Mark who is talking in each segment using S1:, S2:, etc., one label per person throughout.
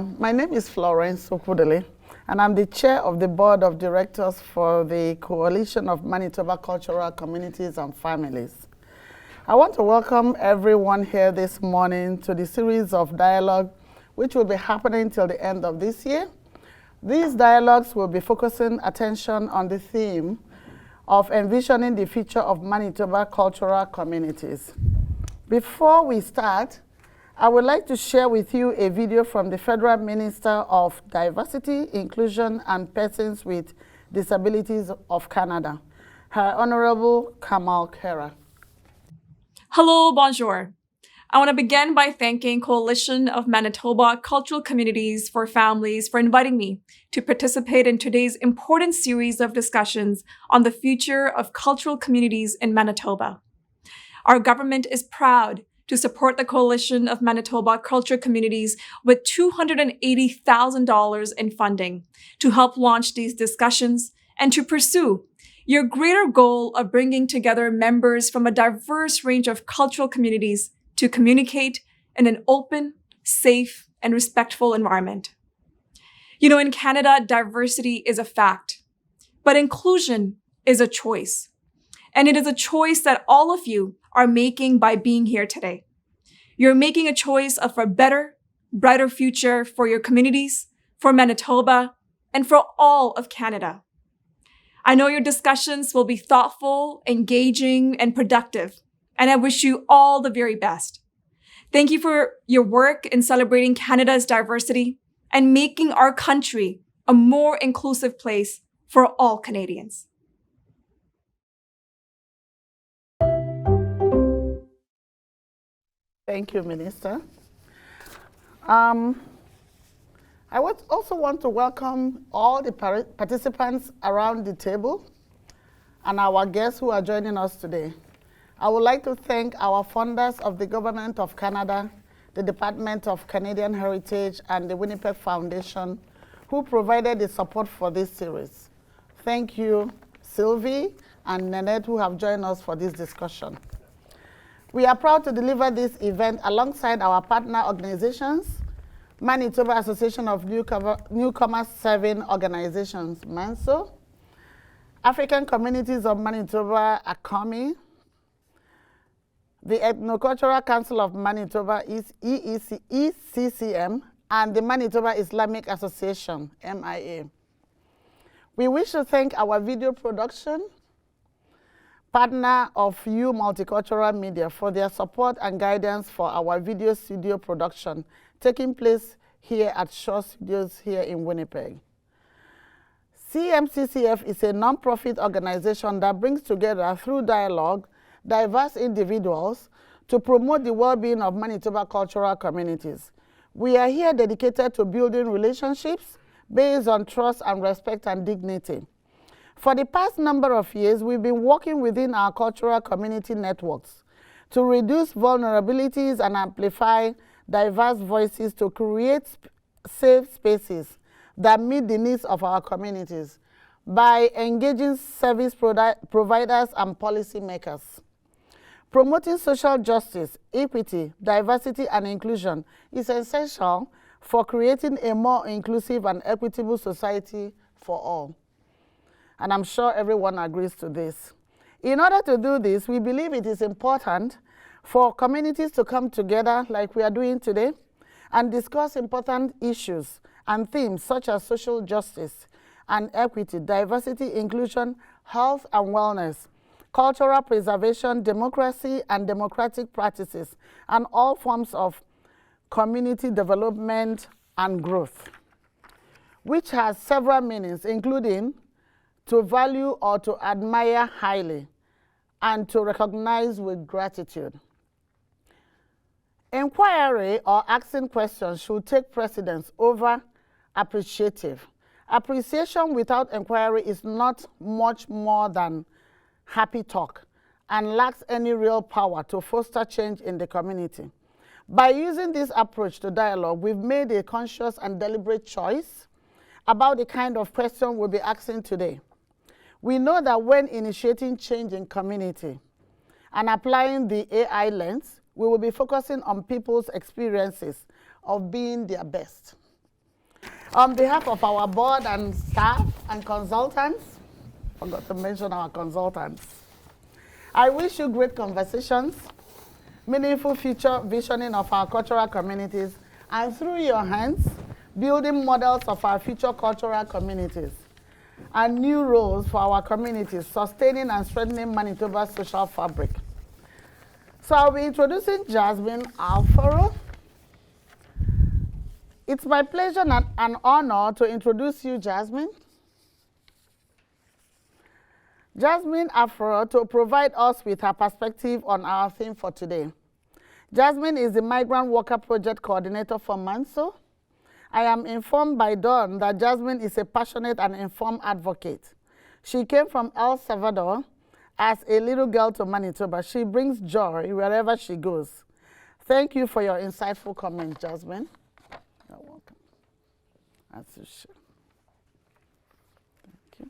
S1: My name is Florence Okudele, and I'm the chair of the board of directors for the Coalition of Manitoba Cultural Communities and Families. I want to welcome everyone here this morning to the series of dialogue which will be happening till the end of this year. These dialogues will be focusing attention on the theme of envisioning the future of Manitoba cultural communities. Before we start, I would like to share with you a video from the Federal Minister of Diversity, Inclusion, and Persons with Disabilities of Canada, Her Honorable Kamal Khera.
S2: Hello, bonjour. I want to begin by thanking Coalition of Manitoba Cultural Communities for Families for inviting me to participate in today's important series of discussions on the future of cultural communities in Manitoba. Our government is proud to support the Coalition of Manitoba Culture Communities with $280,000 in funding to help launch these discussions and to pursue your greater goal of bringing together members from a diverse range of cultural communities to communicate in an open, safe, and respectful environment. You know, in Canada, diversity is a fact, but inclusion is a choice. And it is a choice that all of you are making by being here today. You're making a choice of a better, brighter future for your communities, for Manitoba, and for all of Canada. I know your discussions will be thoughtful, engaging, and productive, and I wish you all the very best. Thank you for your work in celebrating Canada's diversity and making our country a more inclusive place for all Canadians.
S1: Thank you, Minister. I would also want to welcome all the participants around the table and our guests who are joining us today. I would like to thank our funders of the Government of Canada, the Department of Canadian Heritage, and the Winnipeg Foundation, who provided the support for this series. Thank you, Sylvie and Nanette, who have joined us for this discussion. We are proud to deliver this event alongside our partner organizations, Manitoba Association of Newcomers Serving Organizations, MANSO, African Communities of Manitoba, ACOMI, the Ethnocultural Council of Manitoba, ECCM, and the Manitoba Islamic Association, MIA. We wish to thank our video production partner of Multicultural Media for their support and guidance for our video studio production taking place here at Shaw Studios here in Winnipeg. CMCCF is a non-profit organization that brings together through dialogue diverse individuals to promote the well-being of Manitoba cultural communities. We are here dedicated to building relationships based on trust and respect and dignity. For the past number of years, we've been working within our cultural community networks to reduce vulnerabilities and amplify diverse voices to create safe spaces that meet the needs of our communities by engaging service providers and policymakers. Promoting social justice, equity, diversity, and inclusion is essential for creating a more inclusive and equitable society for all. And I'm sure everyone agrees to this. In order to do this, we believe it is important for communities to come together like we are doing today and discuss important issues and themes such as social justice and equity, diversity, inclusion, health and wellness, cultural preservation, democracy and democratic practices, and all forms of community development and growth, which has several meanings, including to value or to admire highly, and to recognize with gratitude. Inquiry or asking questions should take precedence over appreciative. Appreciation without inquiry is not much more than happy talk and lacks any real power to foster change in the community. By using this approach to dialogue, we've made a conscious and deliberate choice about the kind of question we'll be asking today. We know that when initiating change in community and applying the AI lens, we will be focusing on people's experiences of being their best. On behalf of our board and staff and consultants, forgot to mention our consultants, I wish you great conversations, meaningful future visioning of our cultural communities, and through your hands, building models of our future cultural communities and new roles for our communities, sustaining and strengthening Manitoba's social fabric. So I'll be introducing Jasmine Alfaro. It's my pleasure and an honor to introduce you, Jasmine. Jasmine Alfaro to provide us with her perspective on our theme for today. Jasmine is the Migrant Worker Project Coordinator for MANSO. I am informed by Dawn that Jasmine is a passionate and informed advocate. She came from El Salvador as a little girl to Manitoba. She brings joy wherever she goes. Thank you for your insightful comment, Jasmine. You're welcome. As you should. Thank you.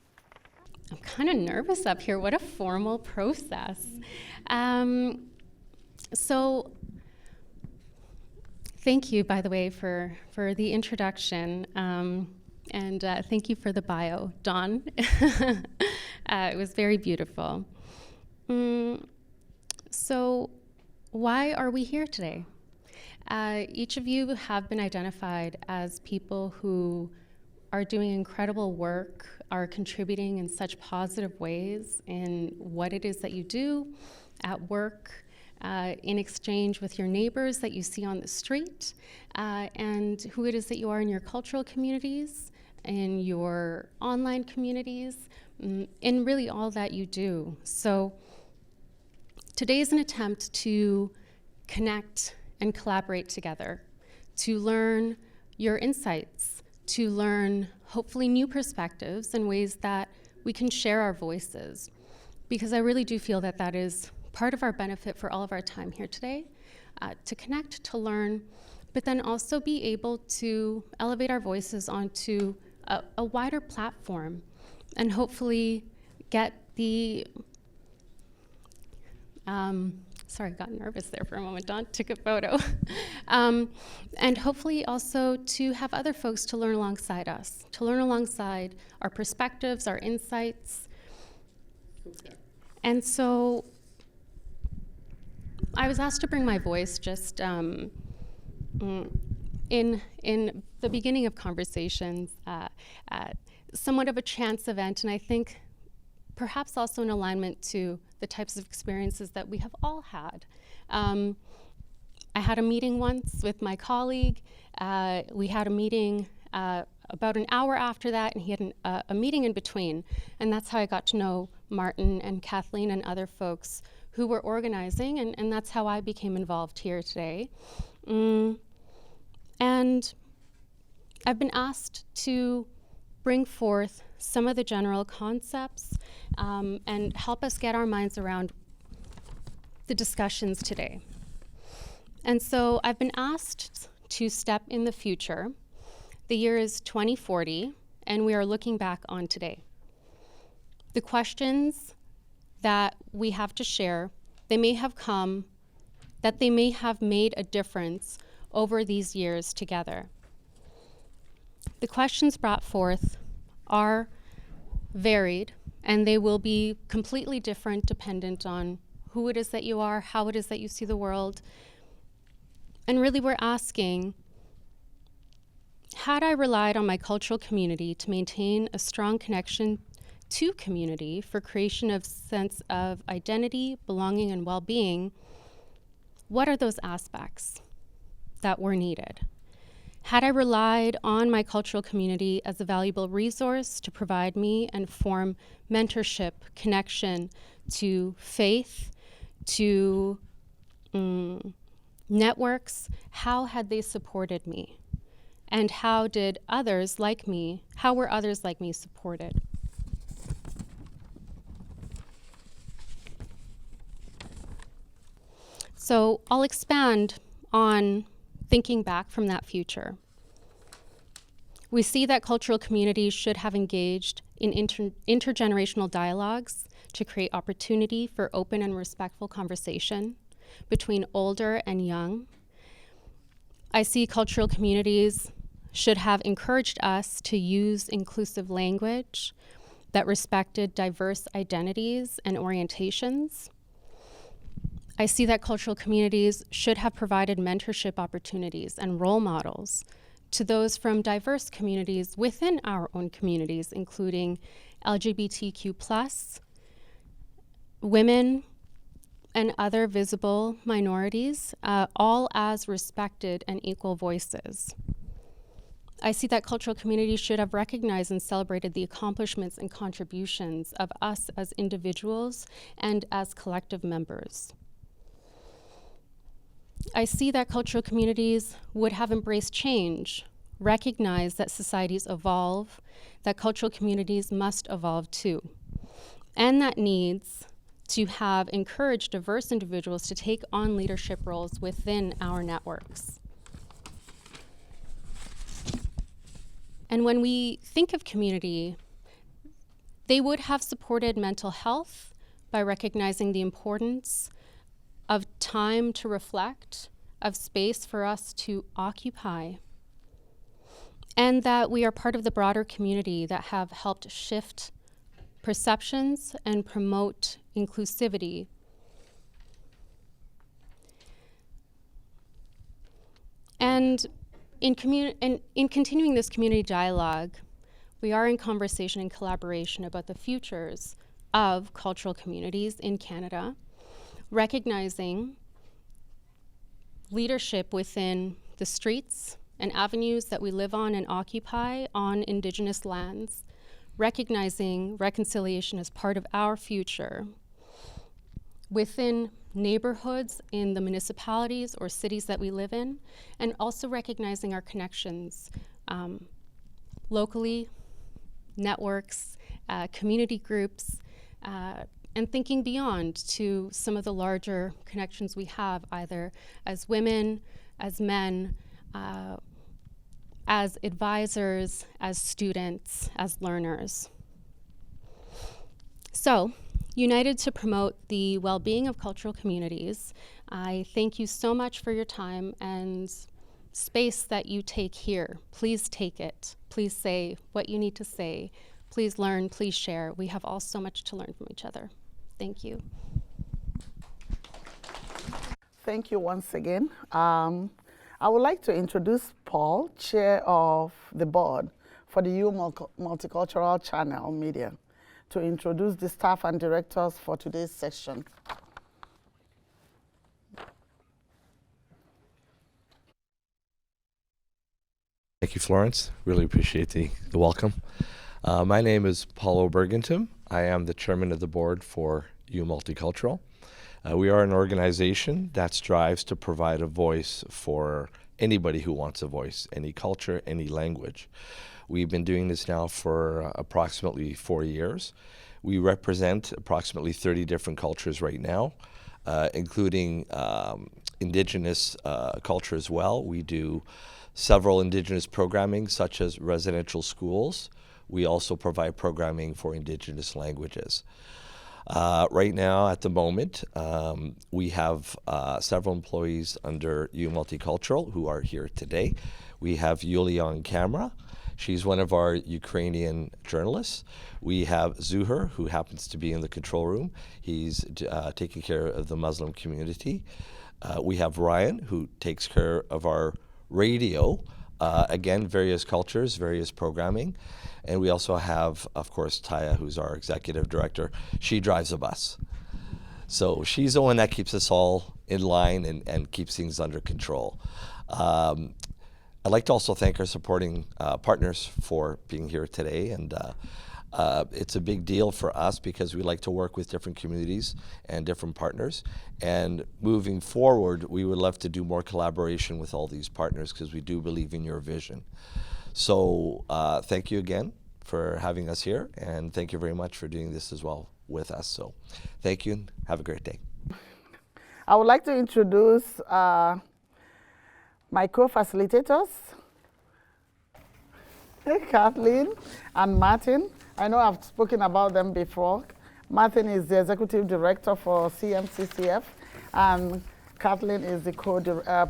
S3: I'm kind of nervous up here. What a formal process. So thank you, by the way, for the introduction. And thank you for the bio, Dawn. It was very beautiful. So why are we here today? Each of you have been identified as people who are doing incredible work, are contributing in such positive ways in what it is that you do at work, in exchange with your neighbors that you see on the street, and who it is that you are in your cultural communities, in your online communities, in really all that you do. So today is an attempt to connect and collaborate together, to learn your insights, to learn hopefully new perspectives and ways that we can share our voices. Because I really do feel that that is part of our benefit for all of our time here today, to connect, to learn, but then also be able to elevate our voices onto a wider platform and hopefully get the, sorry, I got nervous there for a moment, Dawn, took a photo. And hopefully also to have other folks to learn alongside us, to learn alongside our perspectives, our insights. Okay. And so I was asked to bring my voice just in the beginning of conversations, somewhat of a chance event, and I think perhaps also in alignment to the types of experiences that we have all had. I had a meeting once with my colleague. We had a meeting about an hour after that, and he had a meeting in between. And that's how I got to know Martin and Kathleen and other folks who were organizing, and that's how I became involved here today. And I've been asked to bring forth some of the general concepts and help us get our minds around the discussions today. And so I've been asked to step in the future. The year is 2040, and we are looking back on today. The questions that we have to share, they may have come, that they may have made a difference over these years together. The questions brought forth are varied, and they will be completely different dependent on who it is that you are, how it is that you see the world. And really we're asking, had I relied on my cultural community to maintain a strong connection to community for creation of sense of identity, belonging, and well-being, what are those aspects that were needed? Had I relied on my cultural community as a valuable resource to provide me and form mentorship, connection to faith, to networks, how had they supported me? And how did others like me, how were others like me supported? So I'll expand on thinking back from that future. We see that cultural communities should have engaged in intergenerational dialogues to create opportunity for open and respectful conversation between older and young. I see cultural communities should have encouraged us to use inclusive language that respected diverse identities and orientations. I see that cultural communities should have provided mentorship opportunities and role models to those from diverse communities within our own communities, including LGBTQ+, women, and other visible minorities, all as respected and equal voices. I see that cultural communities should have recognized and celebrated the accomplishments and contributions of us as individuals and as collective members. I see that cultural communities would have embraced change, recognized that societies evolve, that cultural communities must evolve too, and that needs to have encouraged diverse individuals to take on leadership roles within our networks. And when we think of community, they would have supported mental health by recognizing the importance of time to reflect, of space for us to occupy, and that we are part of the broader community that have helped shift perceptions and promote inclusivity. And in continuing this community dialogue, we are in conversation and collaboration about the futures of cultural communities in Canada, recognizing leadership within the streets and avenues that we live on and occupy on Indigenous lands, recognizing reconciliation as part of our future within neighborhoods in the municipalities or cities that we live in, and also recognizing our connections locally, networks, community groups, and thinking beyond to some of the larger connections we have, either as women, as men, as advisors, as students, as learners. So, united to promote the well-being of cultural communities, I thank you so much for your time and space that you take here. Please take it. Please say what you need to say. Please learn, please share. We have all so much to learn from each other. Thank you.
S1: Thank you once again. I would like to introduce Paul, Chair of the Board for the Multicultural Channel Media, to introduce the staff and directors for today's session.
S4: Thank you, Florence. Really appreciate the welcome. My name is Paulo Bergentum. I am the chairman of the board for Multicultural. We are an organization that strives to provide a voice for anybody who wants a voice, any culture, any language. We've been doing this now for approximately 4 years. We represent approximately 30 different cultures right now, including Indigenous culture as well. We do several Indigenous programming, such as residential schools. We also provide programming for Indigenous languages. Right now, at the moment, we have several employees under Multicultural who are here today. We have Yulia on camera. She's one of our Ukrainian journalists. We have Zuhur, who happens to be in the control room. He's taking care of the Muslim community. We have Ryan, who takes care of our radio. Again, various cultures, various programming. And we also have, of course, Taya, who's our executive director. She drives a bus. So she's the one that keeps us all in line and keeps things under control. I'd like to also thank our supporting partners for being here today. And it's a big deal for us because we like to work with different communities and different partners. And moving forward, we would love to do more collaboration with all these partners because we do believe in your vision. So thank you again for having us here, and thank you very much for doing this as well with us. So thank you, and have a great day.
S1: I would like to introduce my co-facilitators, Kathleen and Martin. I know I've spoken about them before. Martin is the executive director for CMCCF, and Kathleen is the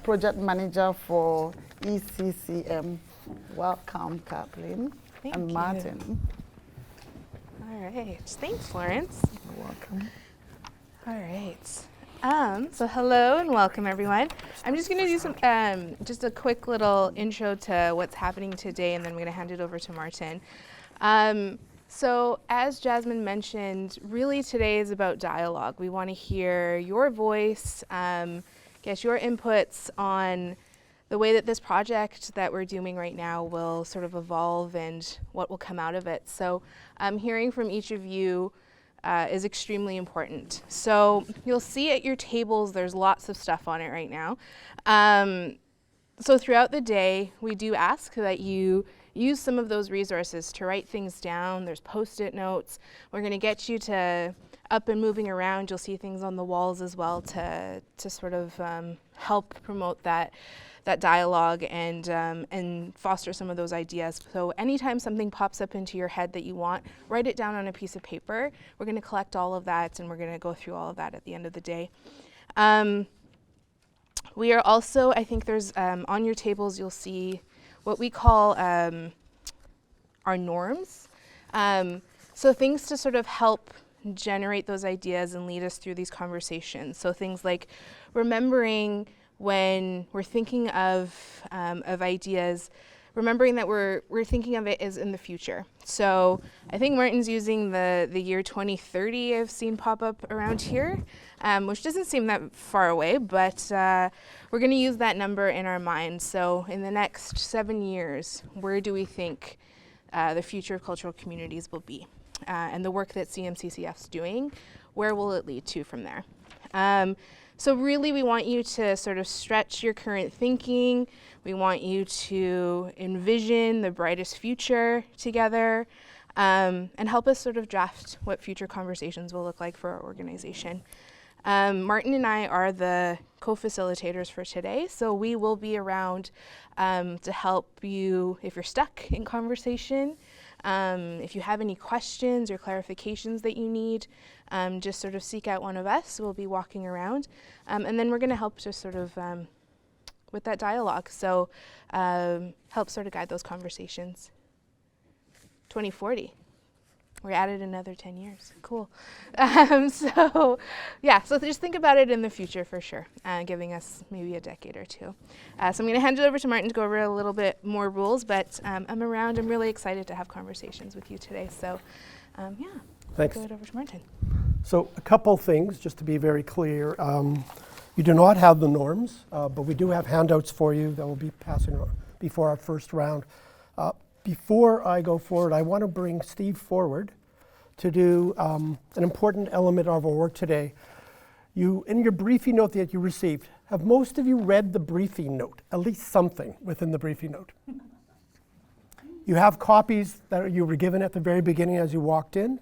S1: project manager for ECCMB. Welcome, Kathleen
S5: Thank
S1: and
S5: you.
S1: Martin.
S5: All right. Thanks, Florence.
S1: You're welcome.
S5: All right. So hello and welcome, everyone. I'm just going to do some, just a quick little intro to what's happening today, and then I'm going to hand it over to Martin. So as Jasmine mentioned, really today is about dialogue. We want to hear your voice, get your inputs on the way that this project that we're doing right now will sort of evolve and what will come out of it. So hearing from each of you is extremely important. So you'll see at your tables there's lots of stuff on it right now. So throughout the day, we do ask that you use some of those resources to write things down. There's Post-it notes. We're going to get you to up and moving around. You'll see things on the walls as well to sort of help promote that dialogue and foster some of those ideas. So anytime something pops up into your head that you want, write it down on a piece of paper. We're going to collect all of that, and we're going to go through all of that at the end of the day. We are also, I think there's on your tables you'll see what we call our norms. So things to sort of help generate those ideas and lead us through these conversations. So things like remembering when we're thinking of ideas, remembering that we're thinking of it as in the future. So I think Martin's using the year 2030 I've seen pop up around here, which doesn't seem that far away, but we're going to use that number in our mind. So in the next 7 years, where do we think the future of cultural communities will be? And the work that CMCCF's doing, where will it lead to from there? So really we want you to sort of stretch your current thinking. We want you to envision the brightest future together, and help us sort of draft what future conversations will look like for our organization. Martin and I are the co-facilitators for today, so we will be around to help you if you're stuck in conversation. If you have any questions or clarifications that you need, just sort of seek out one of us. We'll be walking around, and then we're going to help just sort of with that dialogue. So help sort of guide those conversations. 2040. We're at it another 10 years. Cool. So just think about it in the future for sure, giving us maybe a decade or two. So I'm going to hand it over to Martin to go over a little bit more rules, but I'm around. I'm really excited to have conversations with you today. So
S6: Thanks.
S5: I'll go it over to Martin.
S6: So a couple things, just to be very clear. You do not have the norms, but we do have handouts for you that we'll be passing on before our first round. Before I go forward, I want to bring Steve forward to do an important element of our work today. In your briefing note that you received, have most of you read the briefing note, at least something within the briefing note? You have copies that you were given at the very beginning as you walked in.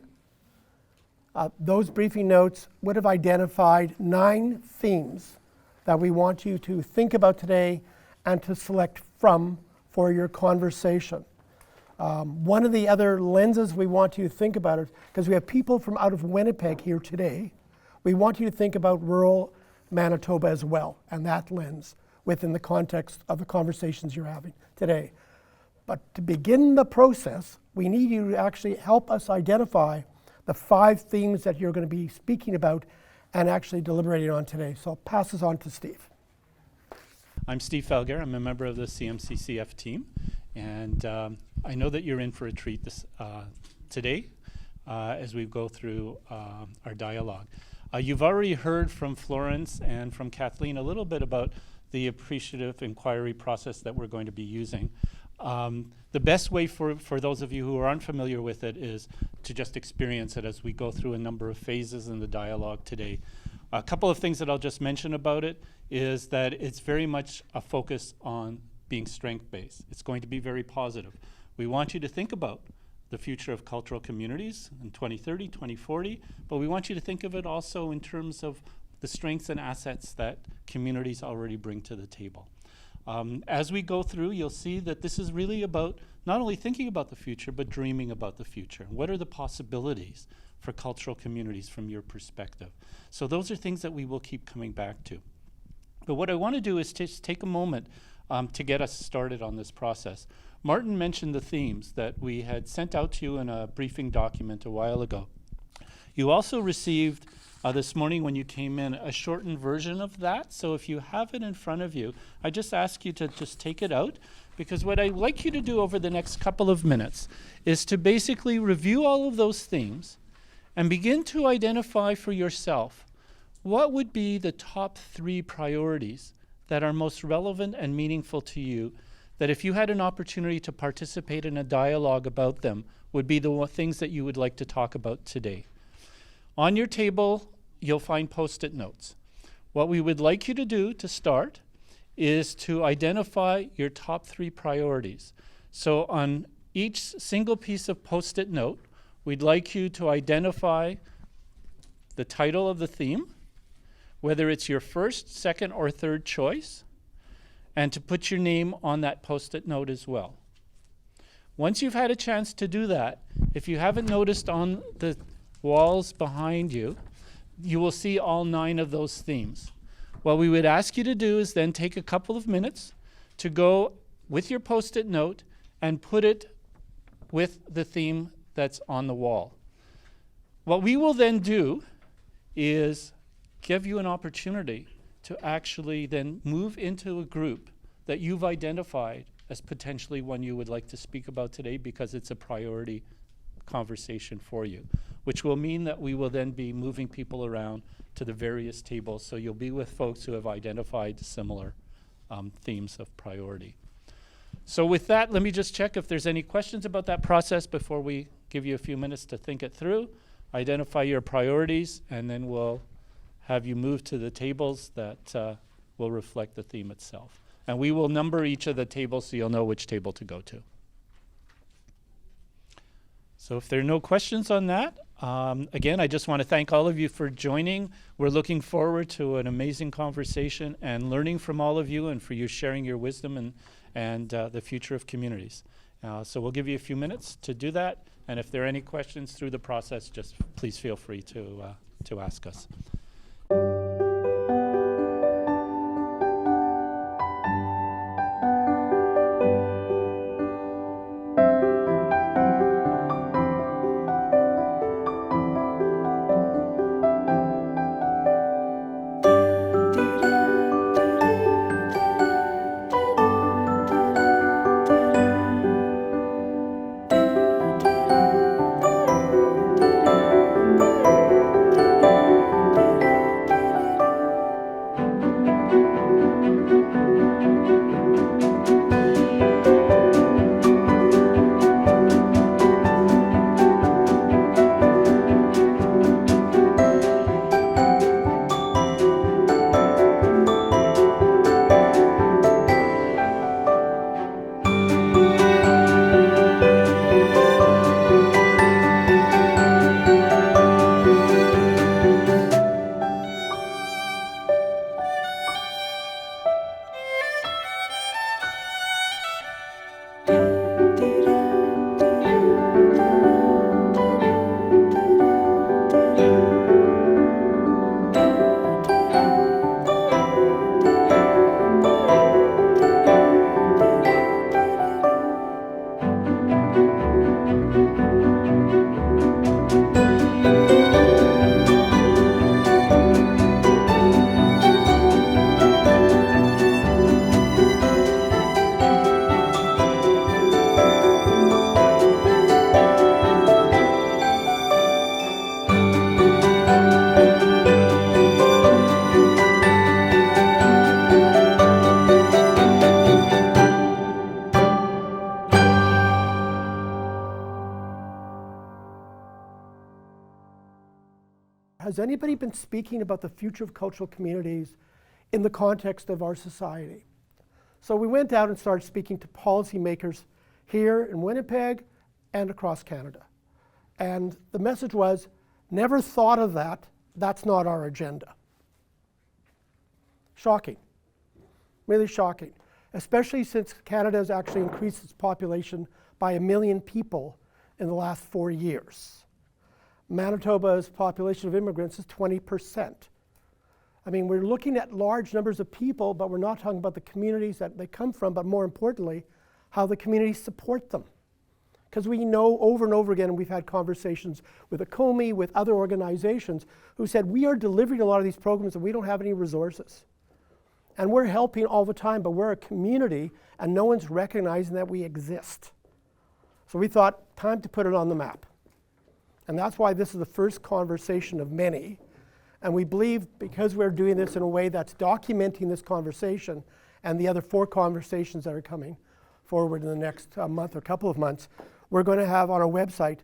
S6: Those briefing notes would have identified 9 themes that we want you to think about today and to select from for your conversation. One of the other lenses we want you to think about it, because we have people from out of Winnipeg here today, we want you to think about rural Manitoba as well, and that lens within the context of the conversations you're having today. But to begin the process, we need you to actually help us identify the 5 themes that you're going to be speaking about and actually deliberating on today. So I'll pass this on to Steve.
S7: I'm Steve Felger. I'm a member of the CMCCF team, and I know that you're in for a treat today as we go through our dialogue. You've already heard from Florence and from Kathleen a little bit about the appreciative inquiry process that we're going to be using. The best way for those of you who are unfamiliar with it is to just experience it as we go through a number of phases in the dialogue today. A couple of things that I'll just mention about it is that it's very much a focus on being strength-based. It's going to be very positive. We want you to think about the future of cultural communities in 2030, 2040, but we want you to think of it also in terms of the strengths and assets that communities already bring to the table. As we go through, you'll see that this is really about not only thinking about the future, but dreaming about the future. What are the possibilities for cultural communities from your perspective? So those are things that we will keep coming back to. But what I want to do is just take a moment to get us started on this process. Martin mentioned the themes that we had sent out to you in a briefing document a while ago. You also received this morning when you came in a shortened version of that. So if you have it in front of you, I just ask you to just take it out, because what I'd like you to do over the next couple of minutes is to basically review all of those themes and begin to identify for yourself what would be the top 3 priorities that are most relevant and meaningful to you, that if you had an opportunity to participate in a dialogue about them, would be the things that you would like to talk about today. On your table, you'll find Post-it notes. What we would like you to do to start is to identify your top 3 priorities. So on each single piece of Post-it note, we'd like you to identify the title of the theme, whether it's your first, second, or third choice, and to put your name on that Post-it note as well. Once you've had a chance to do that, if you haven't noticed on the walls behind you, you will see all 9 of those themes. What we would ask you to do is then take a couple of minutes to go with your Post-it note and put it with the theme that's on the wall. What we will then do is give you an opportunity to actually then move into a group that you've identified as potentially one you would like to speak about today, because it's a priority conversation for you, which will mean that we will then be moving people around to the various tables, so you'll be with folks who have identified similar themes of priority. So with that, let me just check if there's any questions about that process before we give you a few minutes to think it through, identify your priorities, and then we'll have you move to the tables that will reflect the theme itself. And we will number each of the tables so you'll know which table to go to. So if there are no questions on that, again, I just want to thank all of you for joining. We're looking forward to an amazing conversation and learning from all of you, and for you sharing your wisdom and the future of communities. So we'll give you a few minutes to do that. And if there are any questions through the process, just please feel free to ask us.
S6: Has anybody been speaking about the future of cultural communities in the context of our society? So we went out and started speaking to policymakers here in Winnipeg and across Canada. And the message was, never thought of that, that's not our agenda. Shocking, really shocking, especially since Canada has actually increased its population by 1 million people in the last 4 years. Manitoba's population of immigrants is 20%. I mean, we're looking at large numbers of people, but we're not talking about the communities that they come from, but more importantly, how the communities support them. Because we know over and over again, and we've had conversations with ACOMI, with other organizations, who said, we are delivering a lot of these programs and we don't have any resources. And we're helping all the time, but we're a community and no one's recognizing that we exist. So we thought, time to put it on the map. And that's why this is the first conversation of many. And we believe because we're doing this in a way that's documenting this conversation and the other 4 conversations that are coming forward in the next month or couple of months, we're going to have on our website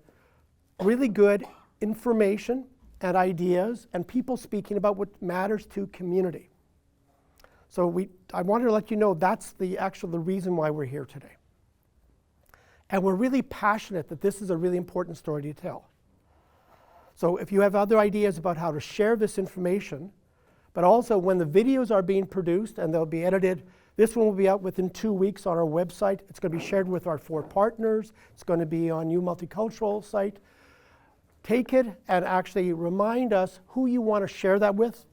S6: really good information and ideas and people speaking about what matters to community. So I wanted to let you know that's the reason why we're here today. And we're really passionate that this is a really important story to tell. So if you have other ideas about how to share this information, but also when the videos are being produced and they'll be edited, this one will be out within 2 weeks on our website. It's going to be shared with our 4 partners. It's going to be on Multicultural site. Take it and actually remind us who you want to share that with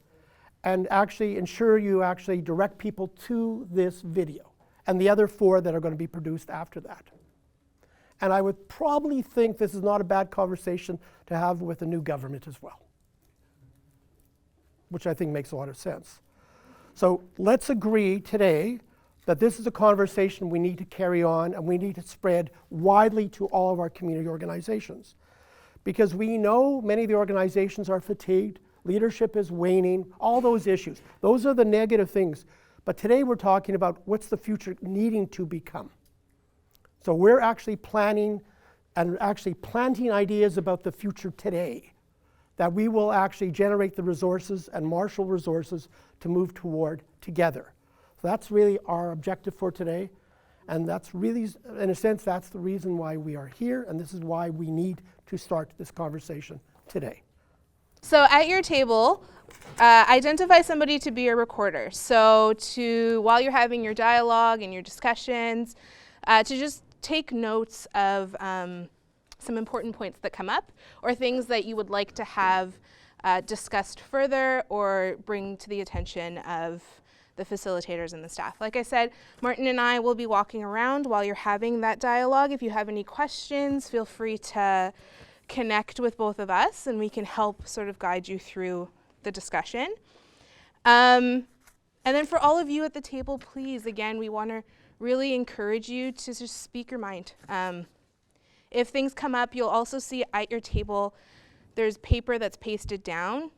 S6: and actually ensure you actually direct people to this video and the other 4 that are going to be produced after that. And I would probably think this is not a bad conversation to have with the new government as well, which I think makes a lot of sense. So let's agree today that this is a conversation we need to carry on and we need to spread widely to all of our community organizations. Because we know many of the organizations are fatigued, leadership is waning, all those issues. Those are the negative things. But today we're talking about what's the future needing to become. So we're actually planning and actually planting ideas about the future today, that we will actually generate the resources and marshal resources to move toward together. So that's really our objective for today. And that's really, in a sense, that's the reason why we are here. And this is why we need to start this conversation today.
S5: So at your table, identify somebody to be your recorder. So while you're having your dialogue and your discussions, to just take notes of some important points that come up or things that you would like to have discussed further or bring to the attention of the facilitators and the staff. Like I said, Martin and I will be walking around while you're having that dialogue. If you have any questions, feel free to connect with both of us and we can help sort of guide you through the discussion. And then for all of you at the table, please, again, we want to really encourage you to just speak your mind. If things come up, you'll also see at your table, there's paper that's pasted down.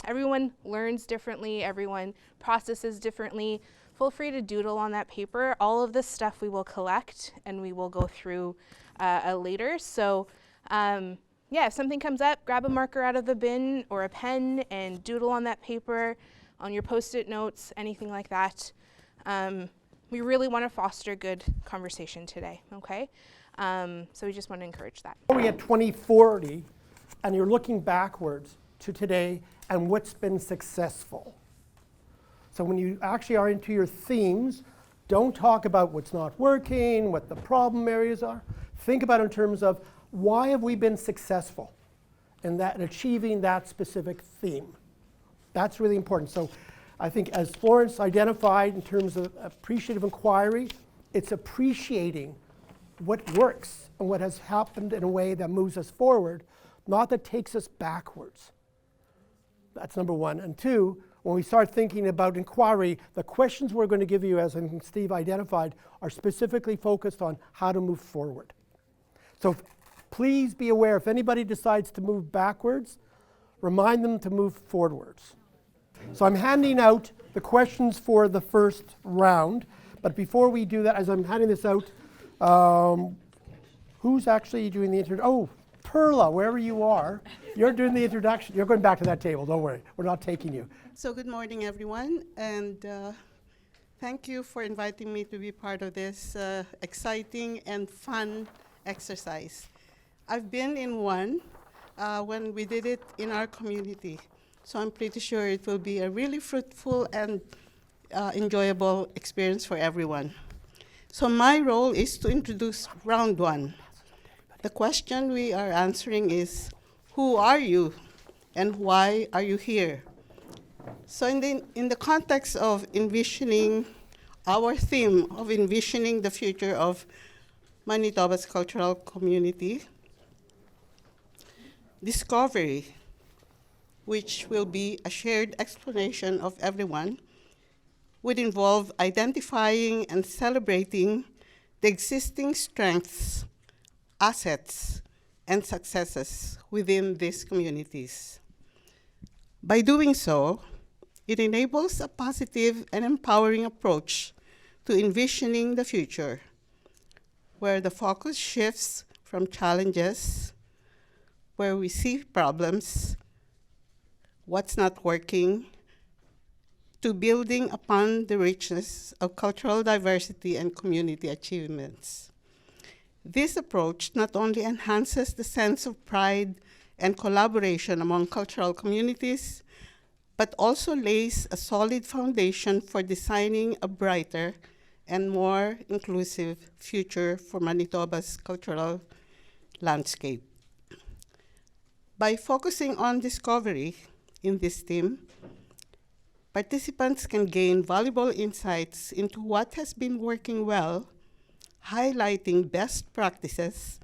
S5: Everyone learns differently, everyone processes differently. Feel free to doodle on that paper. All of this stuff we will collect and we will go through later. So yeah, if something comes up, grab a marker out of the bin or a pen and doodle on that paper, on your Post-it notes, anything like that. We really want to foster good conversation today, okay? So we just want to encourage that.
S6: We had 2040 and you're looking backwards to today and what's been successful. So when you actually are into your themes, don't talk about what's not working, what the problem areas are. Think about it in terms of why have we been successful in achieving that specific theme. That's really important. So I think as Florence identified in terms of appreciative inquiry, it's appreciating what works and what has happened in a way that moves us forward, not that takes us backwards. That's number one. And two, when we start thinking about inquiry, the questions we're going to give you, as I think Steve identified, are specifically focused on how to move forward. So please be aware, if anybody decides to move backwards, remind them to move forwards. So I'm handing out the questions for the first round. But before we do that, as I'm handing this out, who's actually doing the introduction? Oh, Perla, wherever you are, you're doing the introduction. You're going back to that table, don't worry. We're not taking you.
S8: So good morning, everyone. And thank you for inviting me to be part of this exciting and fun exercise. I've been in one when we did it in our community. So I'm pretty sure it will be a really fruitful and enjoyable experience for everyone. So my role is to introduce round one. The question we are answering is, who are you and why are you here? So in the context of envisioning, our theme of envisioning the future of Manitoba's cultural community, discovery, which will be a shared exploration of everyone, would involve identifying and celebrating the existing strengths, assets, and successes within these communities. By doing so, it enables a positive and empowering approach to envisioning the future, where the focus shifts from challenges, where we see problems, what's not working, to building upon the richness of cultural diversity and community achievements. This approach not only enhances the sense of pride and collaboration among cultural communities, but also lays a solid foundation for designing a brighter and more inclusive future for Manitoba's cultural landscape. By focusing on discovery in this theme, participants can gain valuable insights into what has been working well, highlighting best practices,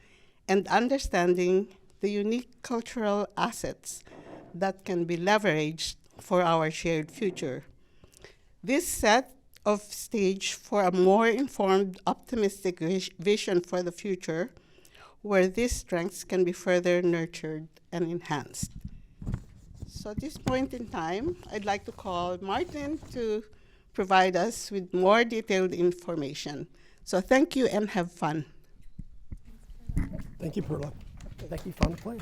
S8: and understanding the unique cultural assets that can be leveraged for our shared future. This set of stage for a more informed, optimistic vision for the future, where these strengths can be further nurtured and enhanced. So at this point in time, I'd like to call Martin to provide us with more detailed information. So thank you and have fun.
S6: Thank you, Perla. I think you found a place.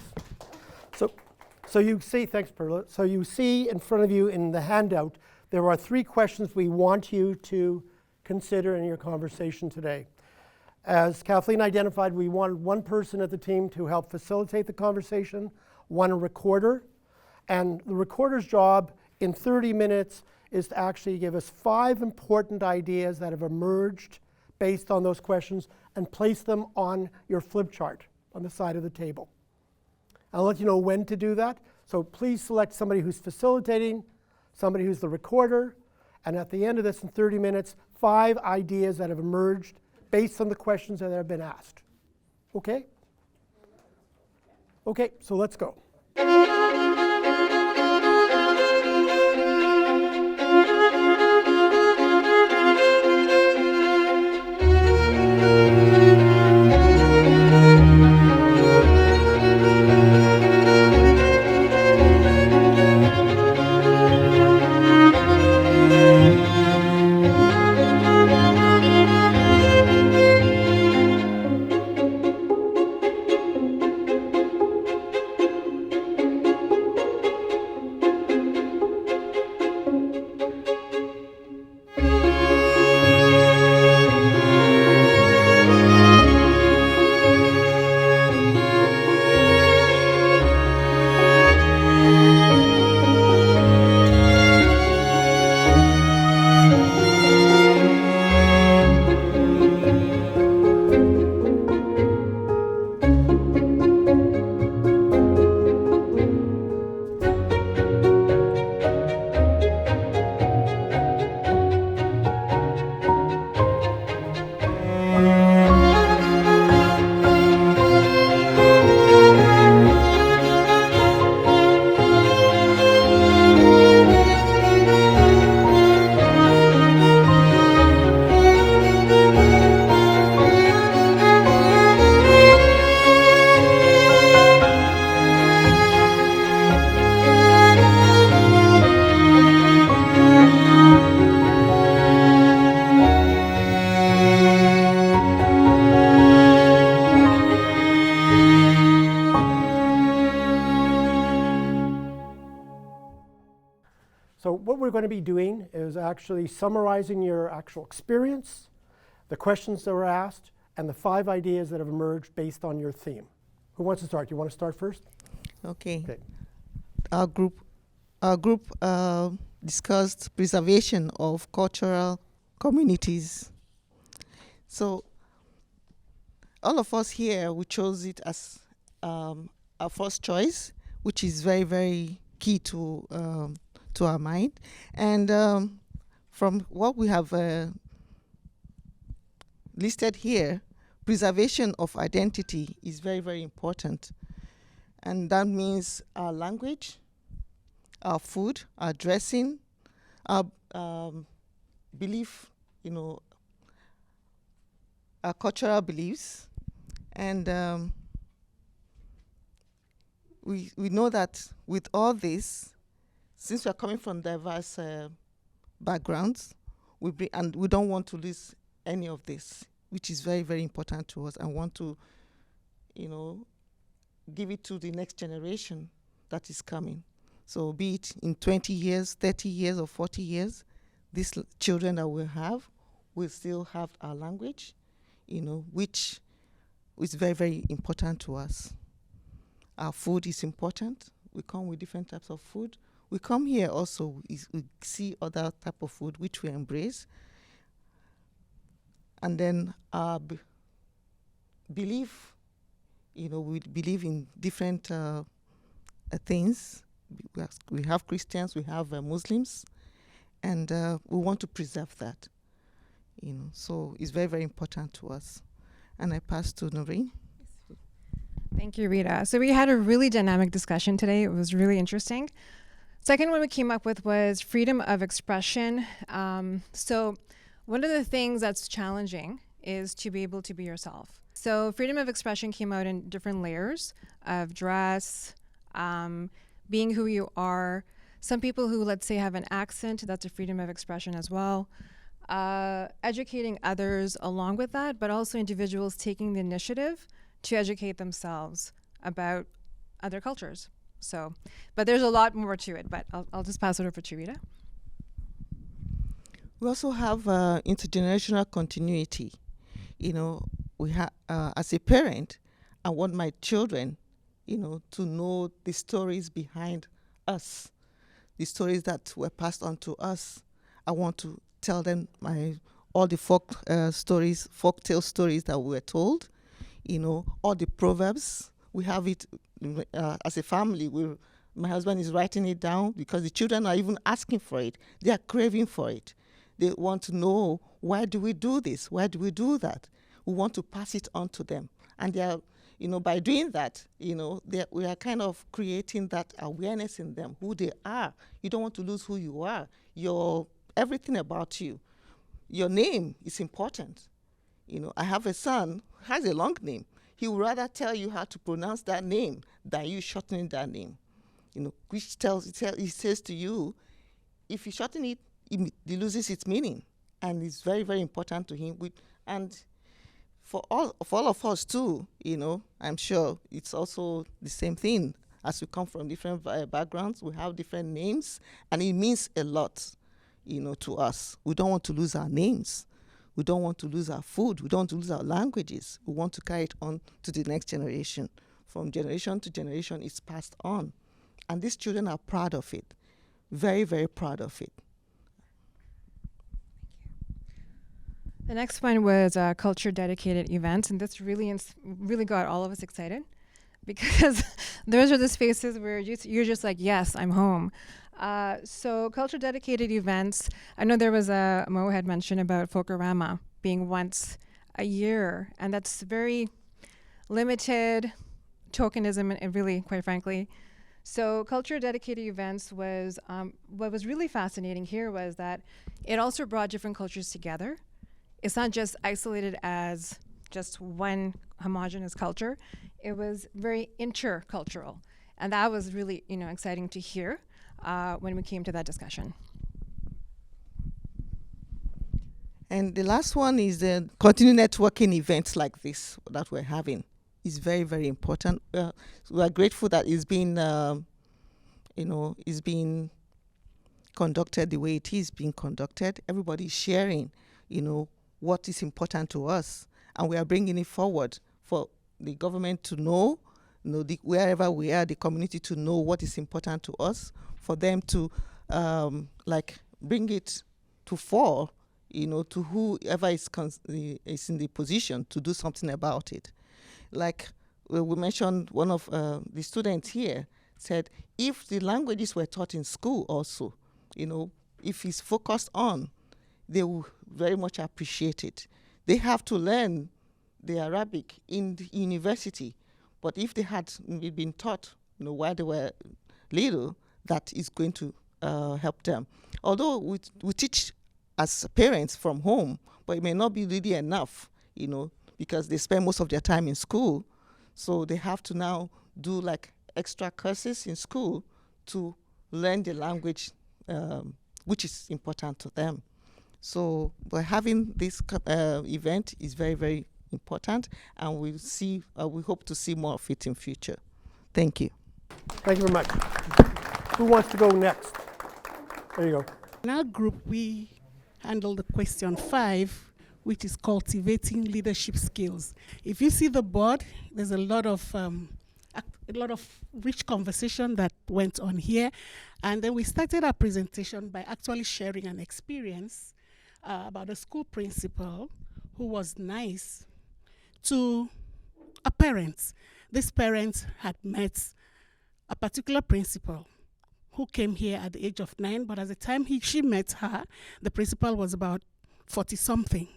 S6: So you see, thanks, Perla. So you see in front of you in the handout, there are 3 questions we want you to consider in your conversation today. As Kathleen identified, we want one person at the team to help facilitate the conversation, one recorder, and the recorder's job in 30 minutes is to actually give us 5 important ideas that have emerged based on those questions and place them on your flip chart on the side of the table. I'll let you know when to do that. So please select somebody who's facilitating, somebody who's the recorder, and at the end of this in 30 minutes, 5 ideas that have emerged based on the questions that have been asked. Okay? Okay, so let's go. So what we're going to be doing is actually summarizing your actual experience, the questions that were asked, and the 5 ideas that have emerged based on your theme. Who wants to start? You want to start first?
S9: Okay.
S6: Okay.
S9: Our group discussed preservation of cultural communities. So all of us here, we chose it as our first choice, which is very, very key to to our mind. And from what we have listed here, preservation of identity is very, very important. And that means our language, our food, our dressing, our belief, our cultural beliefs. And we know that with all this, since we are coming from diverse backgrounds, and we don't want to lose any of this, which is very, very important to us, and want to, give it to the next generation that is coming. So be it in 20 years, 30 years, or 40 years, these children that we have will still have our language, which is very, very important to us. Our food is important. We come with different types of food. We come here also, we see other type of food which we embrace. And then our belief, we believe in different things. We have Christians, we have Muslims, and we want to preserve that. So it's very, very important to us. And I pass to Noreen.
S10: Thank you, Rita. So we had a really dynamic discussion today. It was really interesting. Second one we came up with was freedom of expression. So one of the things that's challenging is to be able to be yourself. So freedom of expression came out in different layers of dress, being who you are. Some people who, let's say, have an accent, that's a freedom of expression as well. Educating others along with that, but also individuals taking the initiative to educate themselves about other cultures. So, but there's a lot more to it, but I'll just pass it over to Rita.
S9: We also have intergenerational continuity. We have, as a parent, I want my children, to know the stories behind us, the stories that were passed on to us. I want to tell them all the folktale stories that we were told, all the proverbs. We have it as a family. My husband is writing it down because the children are even asking for it. They are craving for it. They want to know, why do we do this? Why do we do that? We want to pass it on to them. And they are, by doing that, we are kind of creating that awareness in them, who they are. You don't want to lose who you are. Everything about you. Your name is important. I have a son who has a long name. He would rather tell you how to pronounce that name than you shortening that name. Which he says to you, if you shorten it, it loses its meaning. And it's very, very important to him. And for all of us too, I'm sure it's also the same thing. As we come from different backgrounds, we have different names, and it means a lot, to us. We don't want to lose our names. We don't want to lose our food. We don't want to lose our languages. We want to carry it on to the next generation. From generation to generation, it's passed on. And these children are proud of it. Very, very proud of it.
S10: The next one was culture-dedicated events, and this really got all of us excited because those are the spaces where you're just like, yes, I'm home. So culture-dedicated events, I know there was Mo had mentioned about Folkorama being once a year, and that's very limited tokenism, and really, quite frankly. So culture-dedicated events was, what was really fascinating here was that it also brought different cultures together. It's not just isolated as just one homogenous culture. It was very intercultural. And that was really, exciting to hear when we came to that discussion.
S9: And the last one is the continue networking events like this that we're having. Is very, very important. We are grateful that it's been, it's being conducted the way it is being conducted. Everybody is sharing, what is important to us, and we are bringing it forward for the government to know, wherever we are, the community to know what is important to us, for them to bring it to fall, to whoever is in the position to do something about it. Like we mentioned, one of the students here said, if the languages were taught in school also, if it's focused on, they will very much appreciate it. They have to learn the Arabic in the university, but if they had been taught, while they were little, that is going to help them. Although we teach as parents from home, but it may not be really enough, because they spend most of their time in school. So they have to now do like extra courses in school to learn the language, which is important to them. So by having this event is very, very important, and we hope to see more of it in future. Thank you.
S6: Thank you very much. Who wants to go next? There you go.
S11: In our group, we handle the question 5, which is cultivating leadership skills. If you see the board, there's a lot of rich conversation that went on here. And then we started our presentation by actually sharing an experience about a school principal who was nice to a parent. This parent had met a particular principal who came here at the age of 9, but at the time she met her, the principal was about 40-something,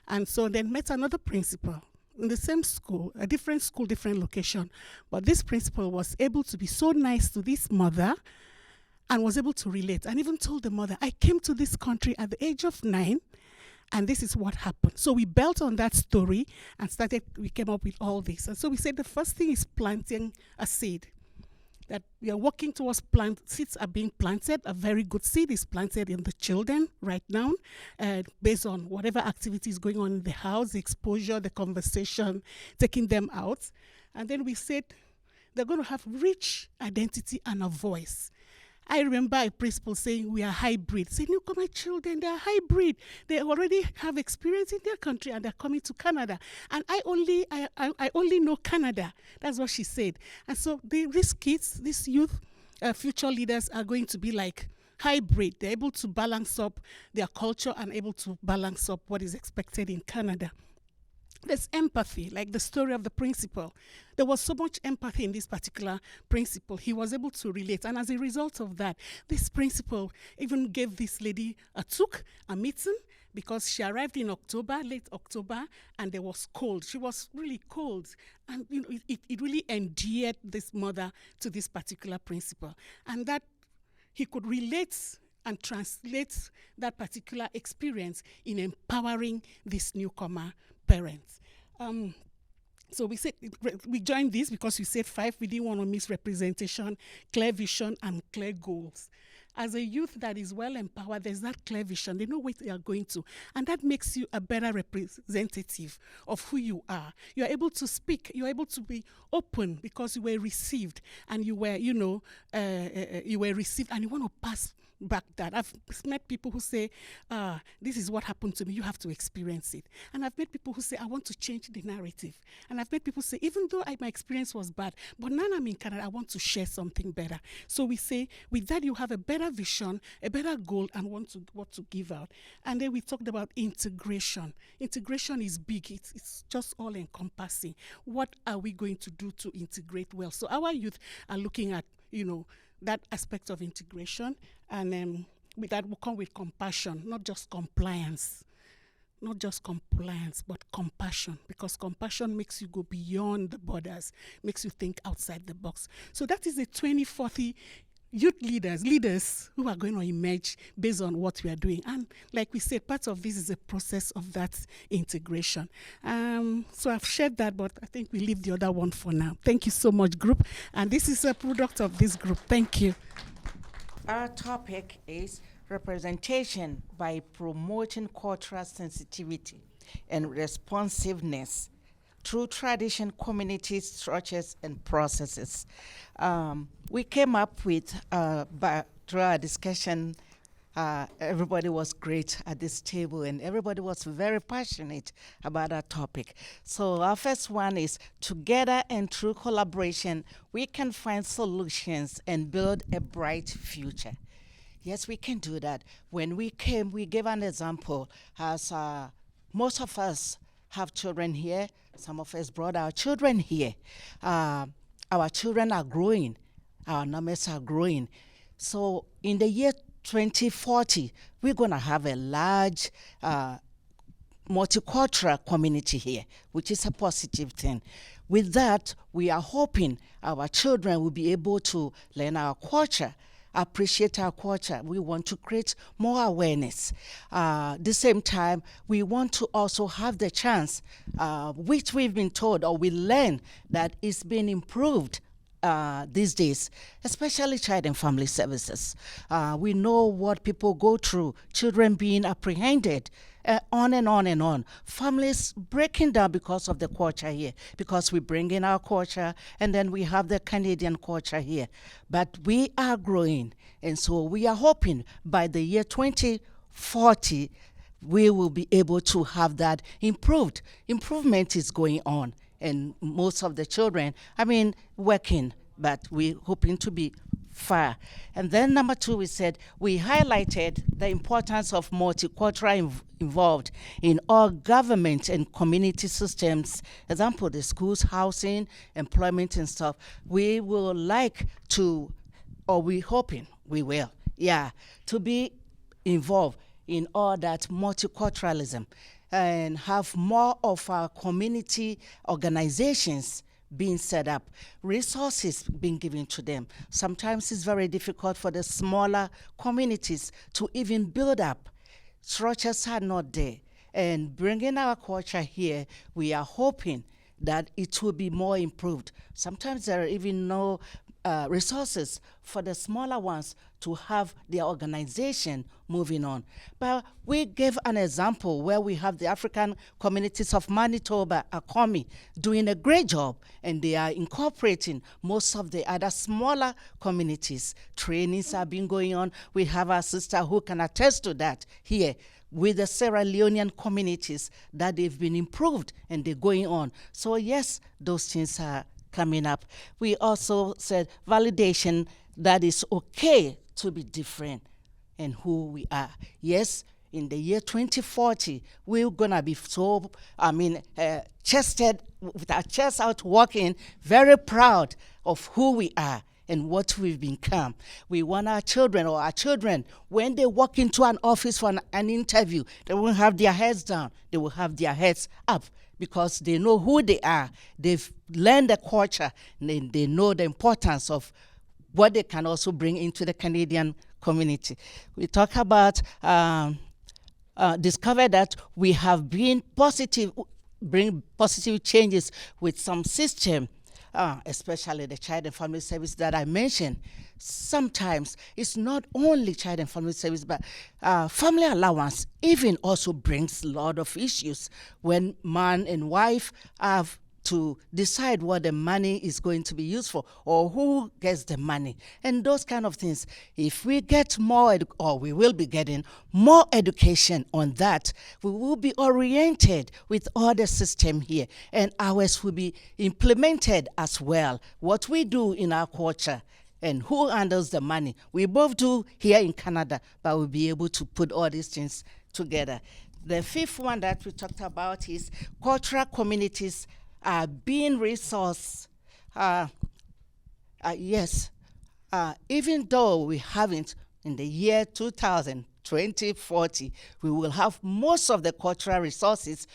S11: And so then met another principal in the same school, a different school, different location. But this principal was able to be so nice to this mother and was able to relate, and even told the mother, I came to this country at the age of 9, and this is what happened. So we built on that story and we came up with all this. And so we said the first thing is planting a seed. That we are working towards seeds are being planted. A very good seed is planted in the children right now, based on whatever activity is going on in the house, the exposure, the conversation, taking them out. And then we said they're going to have rich identity and a voice. I remember a principal saying we are hybrid. Saying, look, my children, they are hybrid. They already have experience in their country and they're coming to Canada. And I only know Canada. That's what she said. And so these kids, these youth, future leaders are going to be like hybrid. They're able to balance up their culture and able to balance up what is expected in Canada. There's empathy, like the story of the principal. There was so much empathy in this particular principal. He was able to relate. And as a result of that, this principal even gave this lady a meeting, because she arrived in October, late October, and there was cold. She was really cold. And it really endeared this mother to this particular principal. And that he could relate and translate that particular experience in empowering this newcomer parents. So we joined this because we said 5, we didn't want to miss representation, clear vision, and clear goals. As a youth that is well empowered, there's that clear vision. They know where they are going to. And that makes you a better representative of who you are. You're able to speak. You're able to be open because you were received. And you were, you were received and you want to pass back that. I've met people who say, this is what happened to me, you have to experience it. And I've met people who say, I want to change the narrative. And I've met people say, even though my experience was bad, but now I'm in Canada, I want to share something better. So we say, with that you have a better vision, a better goal, and what to give out. And then we talked about integration. Integration is big, it's just all encompassing. What are we going to do to integrate well? So our youth are looking at, that aspect of integration, and with that will come with compassion, not just compliance. Not just compliance, but compassion, because compassion makes you go beyond the borders, makes you think outside the box. So that is the 2040 youth leaders who are going to emerge based on what we are doing. And like we said, part of this is a process of that integration. So I've shared that, but I think we leave the other one for now. Thank you so much, group. And this is a product of this group. Thank you.
S12: Our topic is representation by promoting cultural sensitivity and responsiveness through tradition, communities, structures, and processes. We came up with, through our discussion, everybody was great at this table and everybody was very passionate about our topic. So our first one is, together and through collaboration, we can find solutions and build a bright future. Yes, we can do that. When we came, we gave an example, as most of us have children here. Some of us brought our children here. Our children are growing. Our numbers are growing. So in the year 2040, we're going to have a large multicultural community here, which is a positive thing. With that, we are hoping our children will be able to learn our culture, appreciate our culture. We want to create more awareness. At the same time, we want to also have the chance, which we've been told or we learn that it's been improved these days, especially child and family services. We know what people go through, children being apprehended, on and on and on. Families breaking down because of the culture here, because we bring in our culture and then we have the Canadian culture here. But we are growing, and so we are hoping by the year 2040, we will be able to have that improved. Improvement is going on, and most of the children, working, but we're hoping to be far. And then number two, we said we highlighted the importance of multicultural involved in all government and community systems. Example, the schools, housing, employment and stuff. We will like to, or we're hoping we will, to be involved in all that multiculturalism and have more of our community organizations being set up, resources being given to them. Sometimes it's very difficult for the smaller communities to even build up. Structures are not there. And bringing our culture here, we are hoping that it will be more improved. Sometimes there are even no resources for the smaller ones to have their organization moving on. But we gave an example where we have the African communities of Manitoba, ACOMI, doing a great job, and they are incorporating most of the other smaller communities. Trainings have been going on. We have our sister who can attest to that here with the Sierra Leonean communities, that they've been improved and they're going on. So yes, those things are coming up. We also said validation that it's okay to be different and who we are. Yes, in the year 2040, we're gonna be so, chested, with our chests out walking, very proud of who we are and what we've become. We want our children, when they walk into an office for an interview, they won't have their heads down, they will have their heads up, because they know who they are. They've learned the culture, and they know the importance of what they can also bring into the Canadian community. We talk about, discover that we have been bring positive changes with some system, especially the child and family service that I mentioned. Sometimes it's not only child and family service, but family allowance even also brings a lot of issues when man and wife have to decide what the money is going to be used for, or who gets the money, and those kind of things. If we get more, or we will be getting more education on that, we will be oriented with all the system here, and ours will be implemented as well. What we do in our culture and who handles the money, we both do here in Canada, but we'll be able to put all these things together. The fifth one that we talked about is cultural communities are being resourced. Yes, even though we haven't, in the year 2040, we will have most of the cultural resources,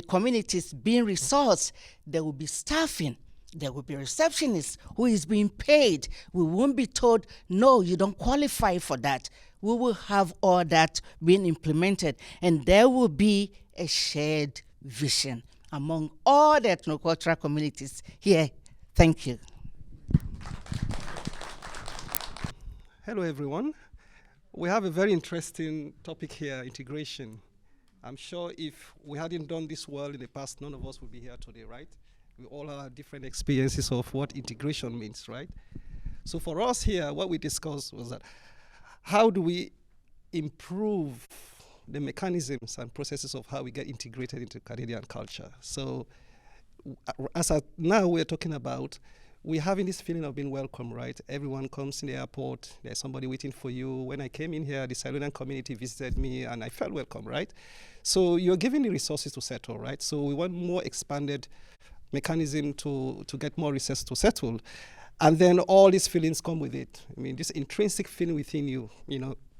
S12: communities being resourced. There will be staffing. There will be receptionists who is being paid. We won't be told, no, you don't qualify for that. We will have all that being implemented, and there will be a shared vision among all the ethnocultural communities here. Thank you.
S13: Hello, everyone. We have a very interesting topic here, integration. I'm sure if we hadn't done this well in the past, none of us would be here today, right? We all have different experiences of what integration means, right? So for us here, what we discussed was that how do we improve the mechanisms and processes of how we get integrated into Canadian culture. So now we're talking about, we're having this feeling of being welcome, right? Everyone comes in the airport, there's somebody waiting for you. When I came in here, the Sierra Leonean community visited me and I felt welcome, right? So you're giving the resources to settle, right? So we want more expanded mechanism to get more resources to settle. And then all these feelings come with it. I mean, this intrinsic feeling within you,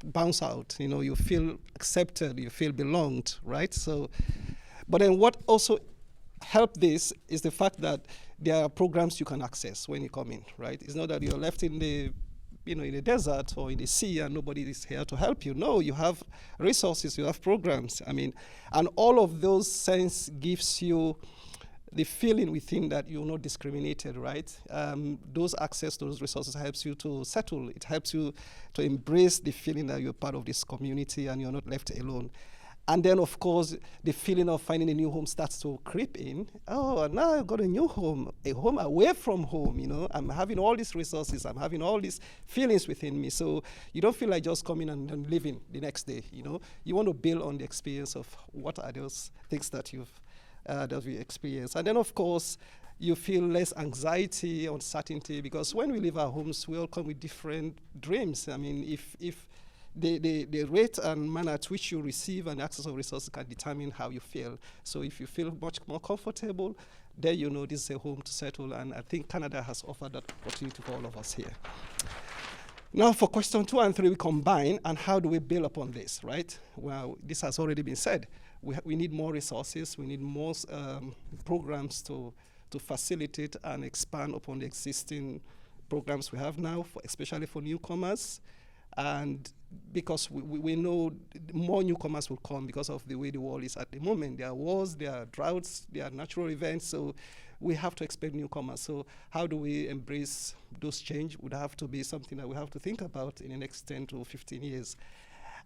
S13: bounce out. You feel accepted, you feel belonged, right? So, but then what also helped this is the fact that there are programs you can access when you come in, right? It's not that you're left in the in the desert or in the sea and nobody is here to help you. No, you have resources, you have programs. I mean, and all of those sense gives you the feeling within that you're not discriminated, right? Those access to those resources helps you to settle. It helps you to embrace the feeling that you're part of this community and you're not left alone. And then, of course, the feeling of finding a new home starts to creep in. Oh, now I've got a new home, a home away from home, I'm having all these resources, I'm having all these feelings within me. So you don't feel like just coming and then leaving the next day, You want to build on the experience of what are those things that we experience. And then, of course, you feel less anxiety, uncertainty, because when we leave our homes, we all come with different dreams. I mean, if the rate and manner at which you receive and access of resources can determine how you feel. So if you feel much more comfortable, then this is a home to settle. And I think Canada has offered that opportunity for all of us here. Now for question 2 and 3, we combine, and how do we build upon this, right? Well, this has already been said. We need more resources, we need more programs to facilitate and expand upon the existing programs we have now, especially for newcomers. And because we know more newcomers will come because of the way the world is at the moment. There are wars, there are droughts, there are natural events, so we have to expect newcomers. So how do we embrace those change would have to be something that we have to think about in the next 10 to 15 years.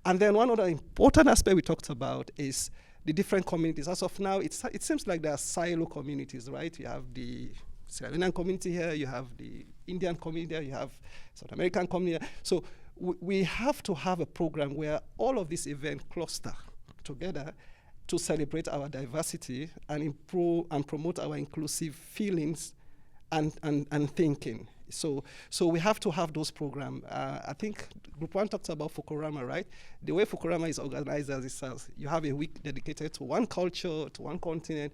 S13: And then one other important aspect we talked about is the different communities. As of now, it seems like there are silo communities, right? You have the Sierra Leonean community here, you have the Indian community here, you have South American community here. So we have to have a program where all of these events cluster together to celebrate our diversity and improve and promote our inclusive feelings and thinking. So we have to have those programs. I think Group 1 talked about Fukurama, right? The way Fukurama is organized as it says, you have a week dedicated to one culture, to one continent.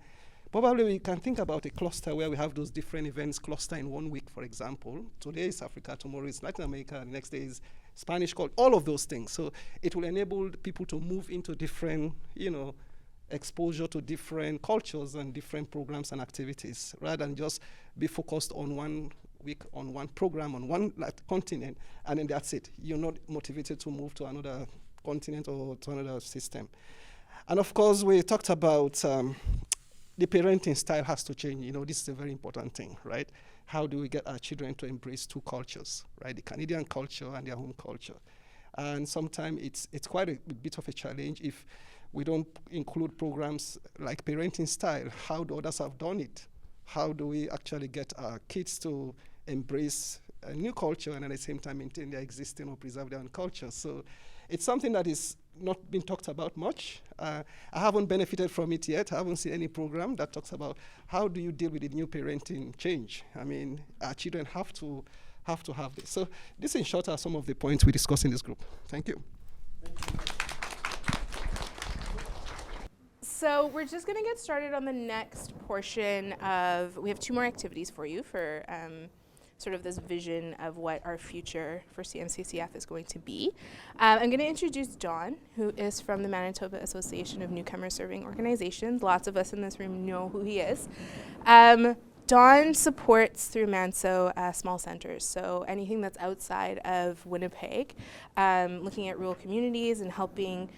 S13: Probably we can think about a cluster where we have those different events cluster in 1 week, for example. Today is Africa, tomorrow is Latin America, the next day is Spanish culture, all of those things. So it will enable people to move into different, exposure to different cultures and different programs and activities, rather than just be focused on 1 week, on one program, on one continent, and then that's it. You're not motivated to move to another continent or to another system. And of course, we talked about the parenting style has to change. This is a very important thing, right? How do we get our children to embrace 2 cultures, right? The Canadian culture and their home culture. And sometimes it's quite a bit of a challenge if we don't include programs like parenting style. How do others have done it? How do we actually get our kids to embrace a new culture and at the same time maintain their existing or preserve their own culture? So it's something that is not been talked about much. I haven't benefited from it yet. I haven't seen any program that talks about how do you deal with the new parenting change. I mean, our children have to have this. So this in short are some of the points we discussed in this group. Thank you.
S5: So we're just going to get started on the next portion of, we have 2 more activities for you for sort of this vision of what our future for CMCCF is going to be. I'm going to introduce Don, who is from the Manitoba Association of Newcomer Serving Organizations. Lots of us in this room know who he is. Don supports through MANSO small centers, so anything that's outside of Winnipeg, looking at rural communities and helping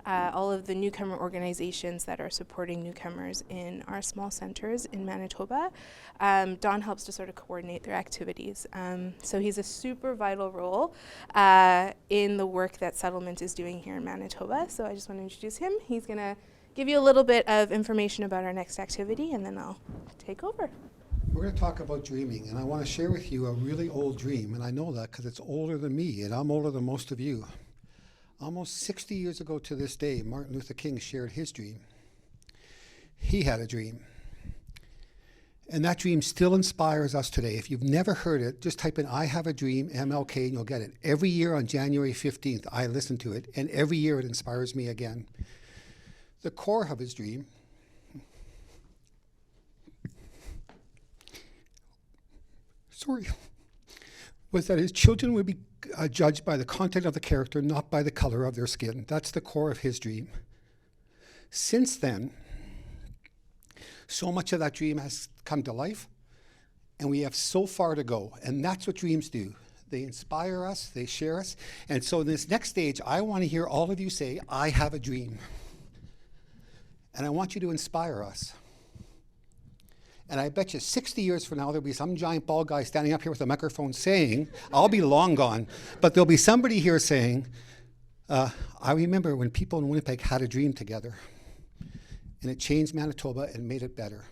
S5: all of the newcomer organizations that are supporting newcomers in our small centers in Manitoba. Don helps to sort of coordinate their activities. So he's a super vital role in the work that Settlement is doing here in Manitoba. So I just want to introduce him. He's going to give you a little bit of information about our next activity, and then I'll take over.
S14: We're going to talk about dreaming, and I want to share with you a really old dream, and I know that because it's older than me, and I'm older than most of you. Almost 60 years ago to this day, Martin Luther King shared his dream. He had a dream. And that dream still inspires us today. If you've never heard it, just type in I Have a Dream, MLK, and you'll get it. Every year on January 15th, I listen to it, and every year it inspires me again. The core of his dream was that his children would be judged by the content of the character, not by the color of their skin. That's the core of his dream. Since then, so much of that dream has come to life, and we have so far to go. And that's what dreams do. They inspire us, they share us. And so in this next stage, I want to hear all of you say, I have a dream. And I want you to inspire us. And I bet you 60 years from now, there'll be some giant bald guy standing up here with a microphone saying, I'll be long gone, but there'll be somebody here saying, I remember when people in Winnipeg had a dream together, and it changed Manitoba and made it better.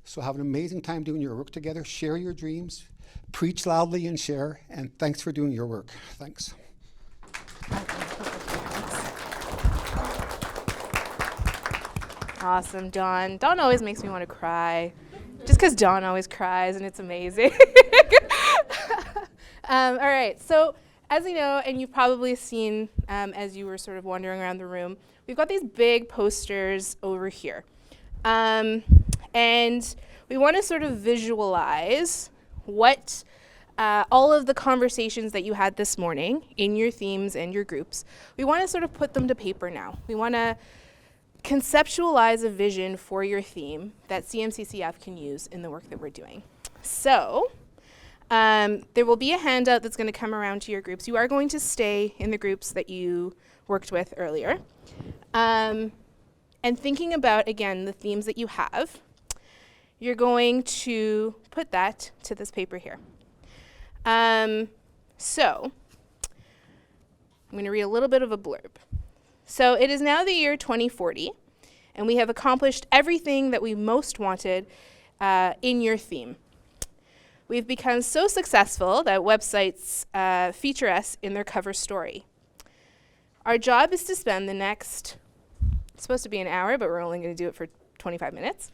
S14: So have an amazing time doing your work together. Share your dreams, preach loudly and share, and thanks for doing your work. Thanks.
S5: Awesome, Dawn. Dawn always makes me want to cry, just because Dawn always cries, and it's amazing. All right, so as you know, and you've probably seen as you were sort of wandering around the room, we've got these big posters over here. And we want to sort of visualize what all of the conversations that you had this morning in your themes and your groups, we want to sort of put them to paper now. We want to conceptualize a vision for your theme that CMCCF can use in the work that we're doing. So there will be a handout that's going to come around to your groups. You are going to stay in the groups that you worked with earlier. And thinking about, again, the themes that you have, you're going to put that to this paper here. So I'm going to read a little bit of a blurb. So it is now the year 2040, and we have accomplished everything that we most wanted in your theme. We've become so successful that websites feature us in their cover story. Our job is to spend the next, it's supposed to be an hour, but we're only going to do it for 25 minutes,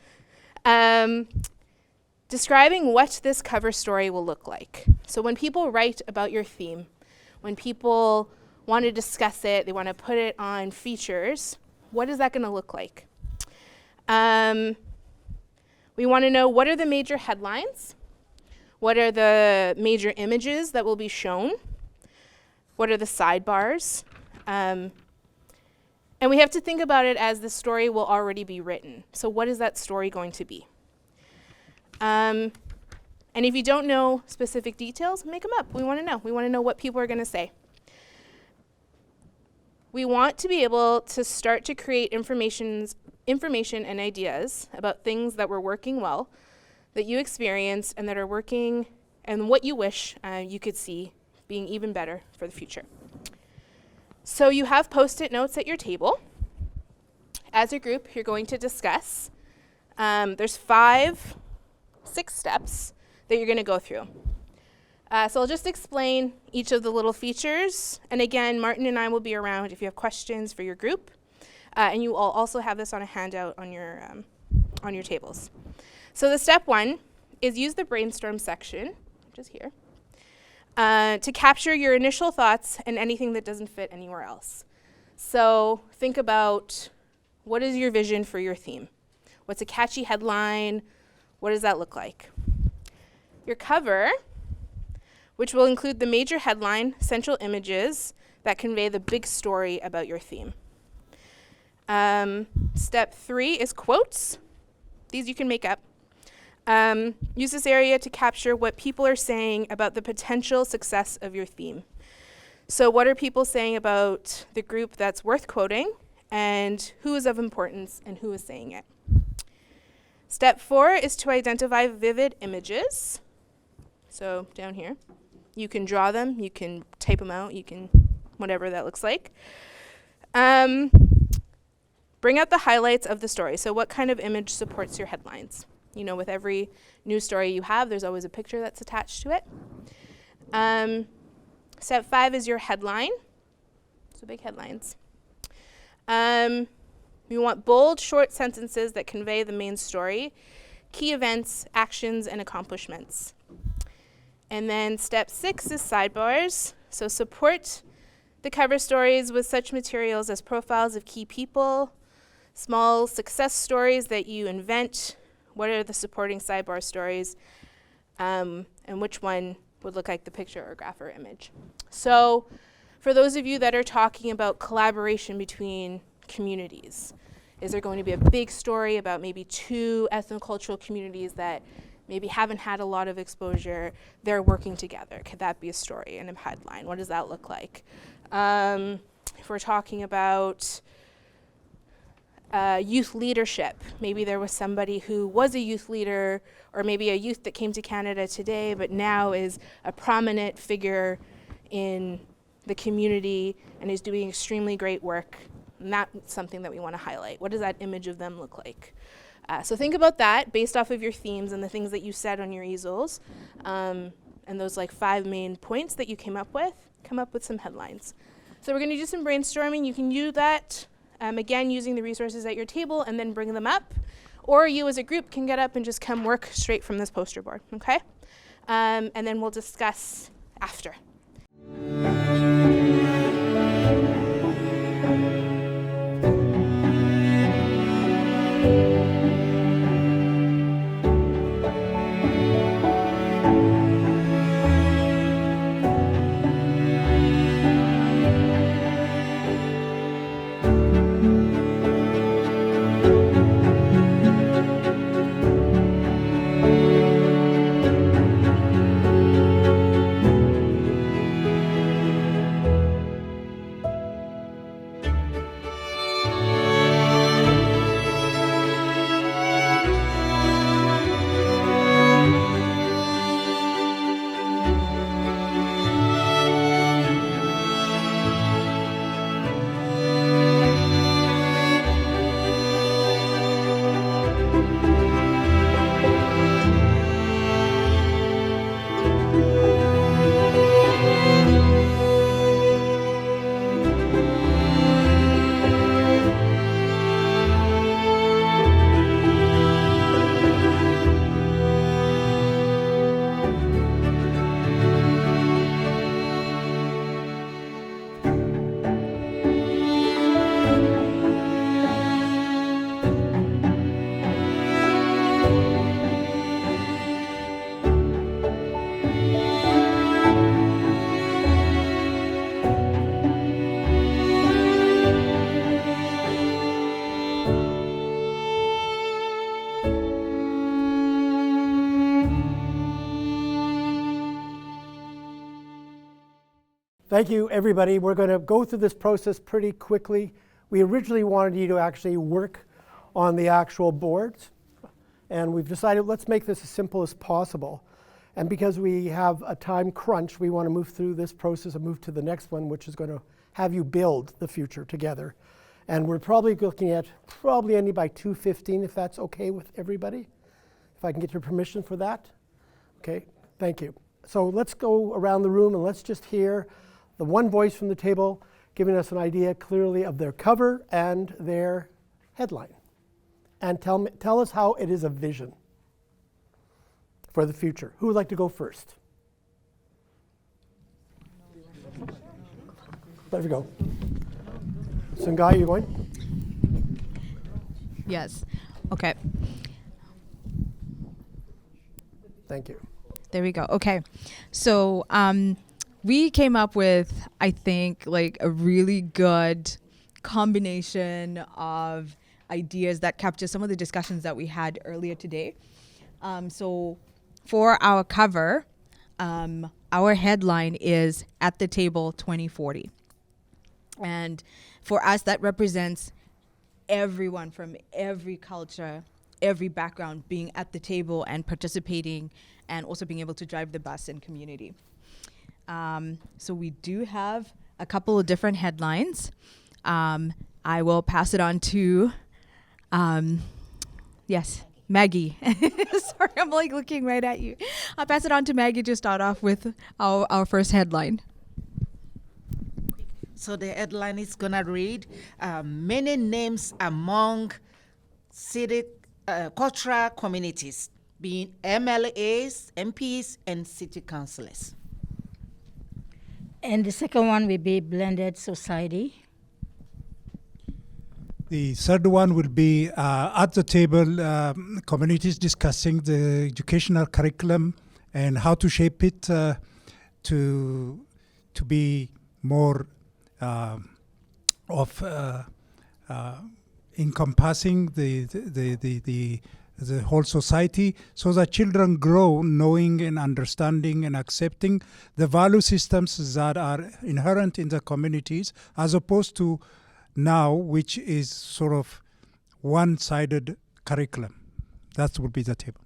S5: describing what this cover story will look like. So when people write about your theme, when people want to discuss it, they want to put it on features, what is that going to look like? We want to know, what are the major headlines? What are the major images that will be shown? What are the sidebars? And we have to think about it as the story will already be written. So what is that story going to be? And if you don't know specific details, make them up. We want to know. We want to know what people are going to say. We want to be able to start to create information and ideas about things that were working well, that you experienced, and that are working, and what you wish you could see being even better for the future. So you have Post-it notes at your table. As a group, you're going to discuss. There's 6 steps that you're going to go through. So I'll just explain each of the little features. And again, Martin and I will be around if you have questions for your group. And you all also have this on a handout on your tables. So the step 1 is use the brainstorm section, which is here, to capture your initial thoughts and anything that doesn't fit anywhere else. So think about, what is your vision for your theme? What's a catchy headline? What does that look like? Your cover, which will include the major headline, central images that convey the big story about your theme. Step 3 is quotes. These you can make up. Use this area to capture what people are saying about the potential success of your theme. So what are people saying about the group that's worth quoting, and who is of importance and who is saying it? Step 4 is to identify vivid images. So down here. You can draw them, you can type them out, you can whatever that looks like. Bring out the highlights of the story. So what kind of image supports your headlines? You know, with every news story you have, there's always a picture that's attached to it. Step 5 is your headline. So big headlines. You want bold, short sentences that convey the main story, key events, actions, and accomplishments. And then step 6 is sidebars. So support the cover stories with such materials as profiles of key people, small success stories that you invent. What are the supporting sidebar stories? And which one would look like the picture or graph or image. So for those of you that are talking about collaboration between communities, is there going to be a big story about maybe two ethnocultural communities that maybe haven't had a lot of exposure, they're working together? Could that be a story and a headline? What does that look like? If we're talking about youth leadership, maybe there was somebody who was a youth leader, or maybe a youth that came to Canada today but now is a prominent figure in the community and is doing extremely great work, and that's something that we want to highlight. What does that image of them look like? So think about that based off of your themes and the things that you said on your easels, and those like 5 main points that you came up with some headlines. So we're going to do some brainstorming. You can do that, again, using the resources at your table and then bring them up. Or you as a group can get up and just come work straight from this poster board, okay? And then we'll discuss after.
S6: Thank you, everybody. We're going to go through this process pretty quickly. We originally wanted you to actually work on the actual boards, and we've decided let's make this as simple as possible. And because we have a time crunch, we want to move through this process and move to the next one, which is going to have you build the future together. And we're probably looking at ending by 2:15, if that's okay with everybody. If I can get your permission for that. Okay, thank you. So let's go around the room and let's just hear the one voice from the table giving us an idea clearly of their cover and their headline. And tell us how it is a vision for the future. Who would like to go first? There we go. Sungai, you going?
S15: Yes. Okay.
S6: Thank you.
S15: There we go. Okay. So we came up with, I think, like a really good combination of ideas that capture some of the discussions that we had earlier today. So for our cover, our headline is At the Table 2040. And for us, that represents everyone from every culture, every background being at the table and participating, and also being able to drive the bus in community. So we do have a couple of different headlines. I will pass it on to, yes, Maggie. Sorry, I'm like looking right at you. I'll pass it on to Maggie to start off with our first headline.
S12: So the headline is gonna read, many names among city cultural communities, being MLAs, MPs, and city councillors.
S16: And the second one will be blended society.
S17: The third one will be at the table, communities discussing the educational curriculum and how to shape it to be more of encompassing the whole society, so that children grow knowing and understanding and accepting the value systems that are inherent in the communities, as opposed to now, which is sort of one-sided curriculum. That would be the table.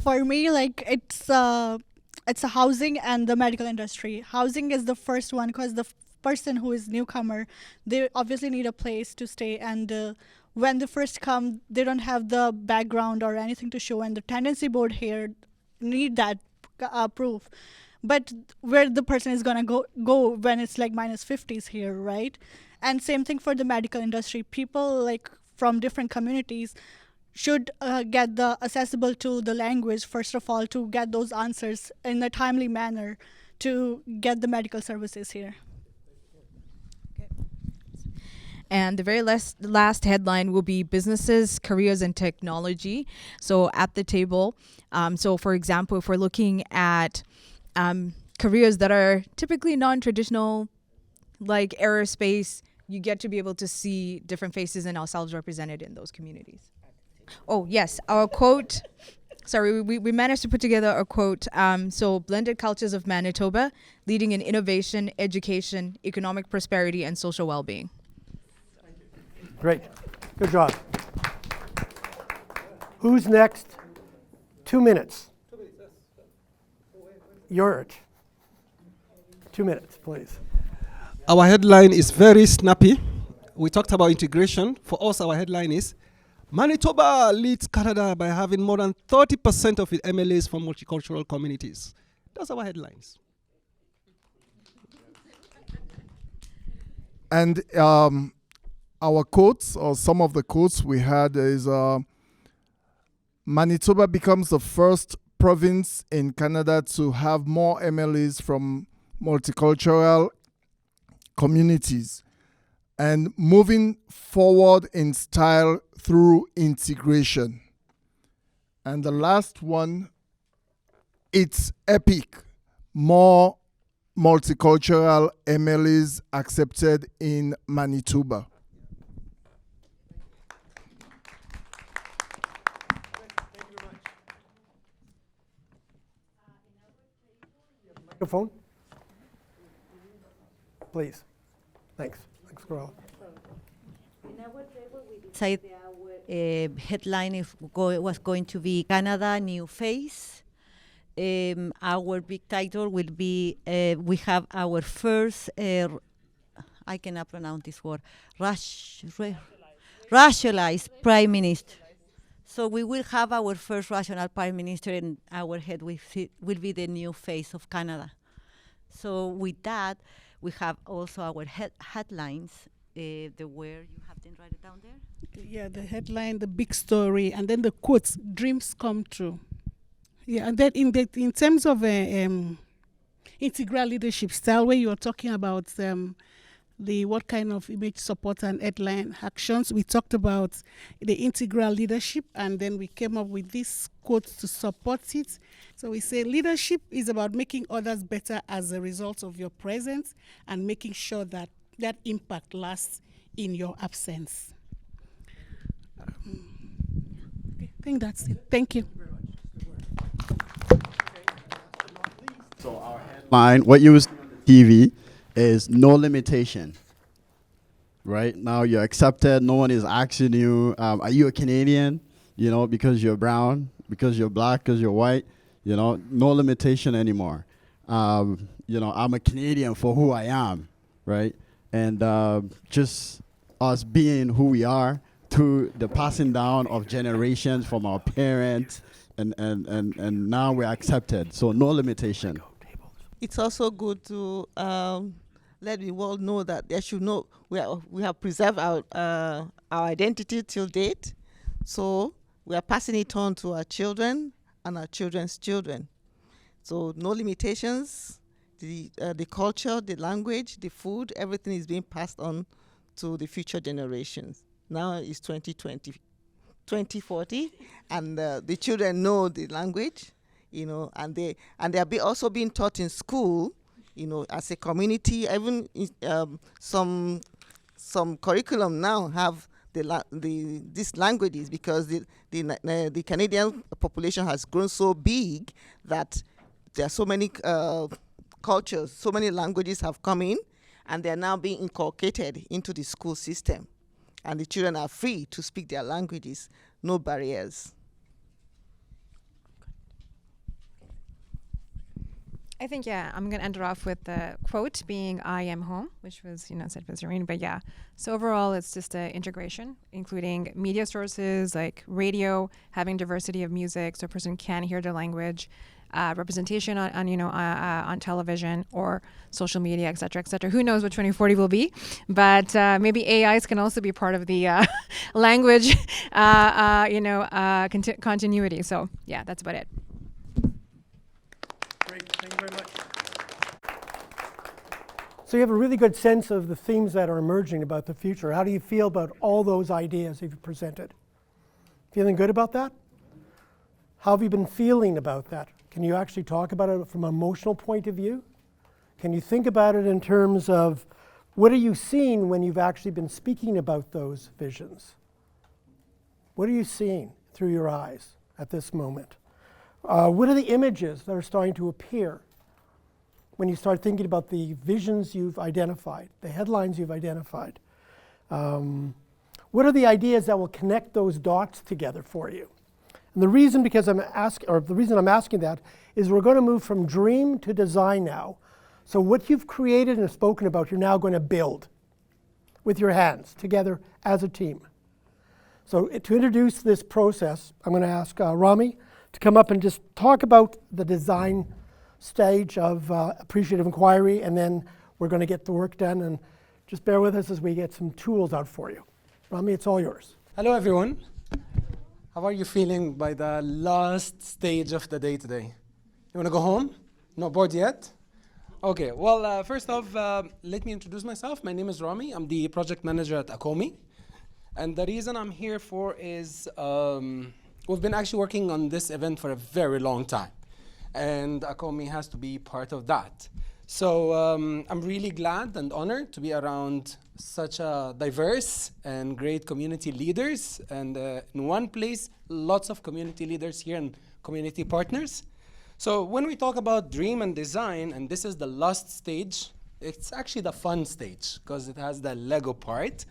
S18: For me, like it's a housing and the medical industry. Housing is the first one because the person who is newcomer, they obviously need a place to stay, and when they first come, they don't have the background or anything to show, and the tenancy board here need that proof. But where the person is gonna go when it's like -50s here, right? And same thing for the medical industry. People like from different communities should get the accessible to the language, first of all, to get those answers in a timely manner to get the medical services here.
S15: And the very last headline will be businesses, careers, and technology. So at the table, so for example, if we're looking at careers that are typically non-traditional, like aerospace, you get to be able to see different faces and ourselves represented in those communities. Oh, yes, our quote. Sorry, we managed to put together a quote. So, blended cultures of Manitoba, leading in innovation, education, economic prosperity, and social well-being.
S6: Great. Good job. Who's next? 2 minutes. You're 2 minutes, please.
S13: Our headline is very snappy. We talked about integration. For us, our headline is Manitoba leads Canada by having more than 30% of its MLAs from multicultural communities. That's our headlines.
S19: And our quotes, or some of the quotes we had, is Manitoba becomes the first province in Canada to have more MLAs from multicultural communities, and moving forward in style through integration. And the last one, it's epic. More multicultural MLAs accepted in Manitoba.
S6: Microphone, please. Thanks. Thanks, Carl.
S20: In our table, we decided our headline was going to be Canada New Face. Our big title will be we have our first I cannot pronounce this word, racialized Prime Minister. So we will have our first rational Prime Minister, and our head will be the new face of Canada. So with that, we have also our headlines, the where you have them write it down there?
S11: Yeah, the headline, the big story, and then the quotes, dreams come true. Yeah, and then in terms of integral leadership style, where you are talking about the what kind of image support and headline actions, we talked about the integral leadership, and then we came up with these quotes to support it. So we say leadership is about making others better as a result of your presence and making sure that that impact lasts in your absence. Okay, I think that's it. Thank you.
S21: So our headline, what you see on TV, is no limitation. Right now, you're accepted. No one is asking you, "Are you a Canadian?" You know, because you're brown, because you're black, because you're white. You know, no limitation anymore. You know, I'm a Canadian for who I am, right? And just us being who we are through the passing down of generations from our parents, and now we're accepted. So no limitation.
S9: It's also good to let the world know that they should know we have preserved our identity till date. So we are passing it on to our children and our children's children. So no limitations. The culture, the language, the food, everything is being passed on to the future generations. Now it's 2040, and the children know the language. you know, and they are also being taught in school, you know, as a community. Even some curriculum now have these languages, because the Canadian population has grown so big that there are so many cultures, so many languages have come in, and they are now being inculcated into the school system. And the children are free to speak their languages, no barriers.
S10: I think, yeah, I'm going to end it off with the quote being, "I am home," which was, you know, said by Zareen. But yeah, so overall, it's just an integration, including media sources like radio, having diversity of music so a person can hear their language, representation on television or social media, et cetera, et cetera. Who knows what 2040 will be, but maybe AIs can also be part of the language, continuity. So yeah, that's about it.
S6: Great, thank you very much. So you have a really good sense of the themes that are emerging about the future. How do you feel about all those ideas you've presented? Feeling good about that? How have you been feeling about that? Can you actually talk about it from an emotional point of view? Can you think about it in terms of what are you seeing when you've actually been speaking about those visions? What are you seeing through your eyes at this moment? What are the images that are starting to appear when you start thinking about the visions you've identified, the headlines you've identified? What are the ideas that will connect those dots together for you? And the reason I'm asking that is we're going to move from dream to design now. So what you've created and spoken about, you're now going to build with your hands together as a team. So to introduce this process, I'm going to ask Rami to come up and just talk about the design stage of appreciative inquiry, and then we're going to get the work done. And just bear with us as we get some tools out for you. Rami, it's all yours.
S2: Hello, everyone. How are you feeling by the last stage of the day today? You want to go home? Not bored yet? Okay, well, first off, let me introduce myself. My name is Rami. I'm the project manager at ACOMI. And the reason I'm here for is we've been actually working on this event for a very long time. And ACOMI has to be part of that. So I'm really glad and honored to be around such a diverse and great community leaders. And in one place, lots of community leaders here and community partners. So when we talk about dream and design, and this is the last stage, it's actually the fun stage because it has the Lego part.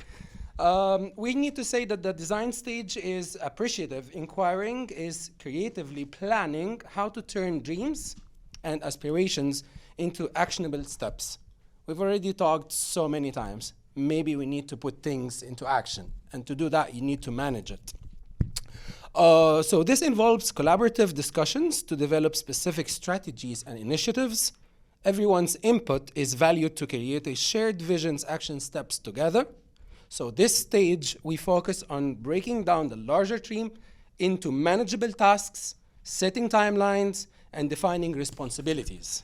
S2: We need to say that the design stage is appreciative. Inquiring is creatively planning how to turn dreams and aspirations into actionable steps. We've already talked so many times. Maybe we need to put things into action. And to do that, you need to manage it. So this involves collaborative discussions to develop specific strategies and initiatives. Everyone's input is valued to create a shared visions, action steps together. So this stage, we focus on breaking down the larger dream into manageable tasks, setting timelines, and defining responsibilities.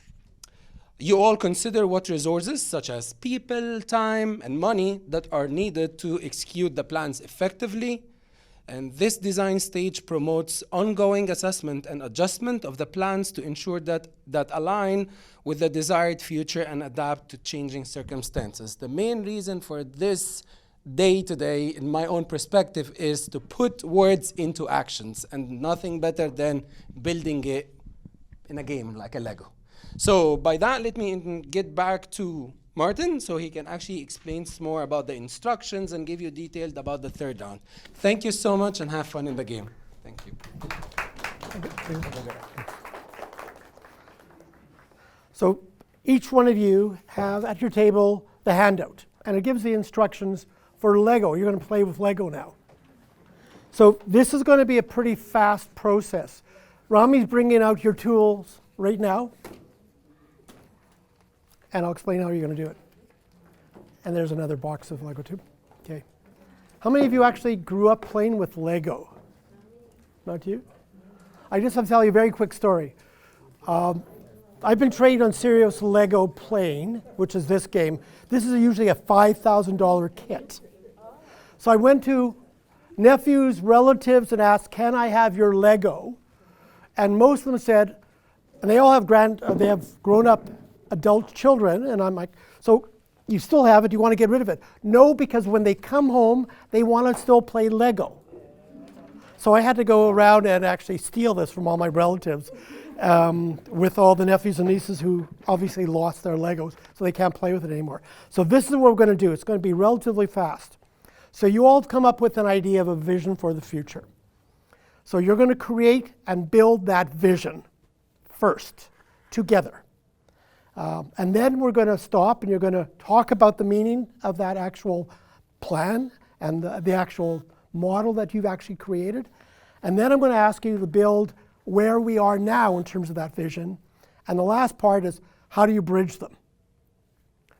S2: You all consider what resources, such as people, time, and money, that are needed to execute the plans effectively. And this design stage promotes ongoing assessment and adjustment of the plans to ensure that align with the desired future and adapt to changing circumstances. The main reason for this day today, in my own perspective, is to put words into actions, and nothing better than building it in a game like a Lego. So by that, let me get back to Martin so he can actually explain more about the instructions and give you details about the third round. Thank you so much and have fun in the game. Thank you.
S6: So each one of you have at your table the handout, and it gives the instructions for Lego. You're going to play with Lego now. So this is going to be a pretty fast process. Rami's bringing out your tools right now, and I'll explain how you're going to do it. And there's another box of Lego too. Okay. How many of you actually grew up playing with Lego? Not you? I just have to tell you a very quick story. I've been trained on serious Lego playing, which is this game. This is usually a $5,000 kit. So I went to nephews, relatives, and asked, can I have your Lego? And most of them said, And they all have they have grown-up adult children, and I'm like, so you still have it, you want to get rid of it? No, because when they come home, they want to still play Lego. So I had to go around and actually steal this from all my relatives with all the nephews and nieces who obviously lost their Legos, so they can't play with it anymore. So this is what we're going to do. It's going to be relatively fast. So you all come up with an idea of a vision for the future. So you're going to create and build that vision first, together. And then we're going to stop and you're going to talk about the meaning of that actual plan and the actual model that you've actually created. And then I'm going to ask you to build where we are now in terms of that vision. And the last part is, how do you bridge them?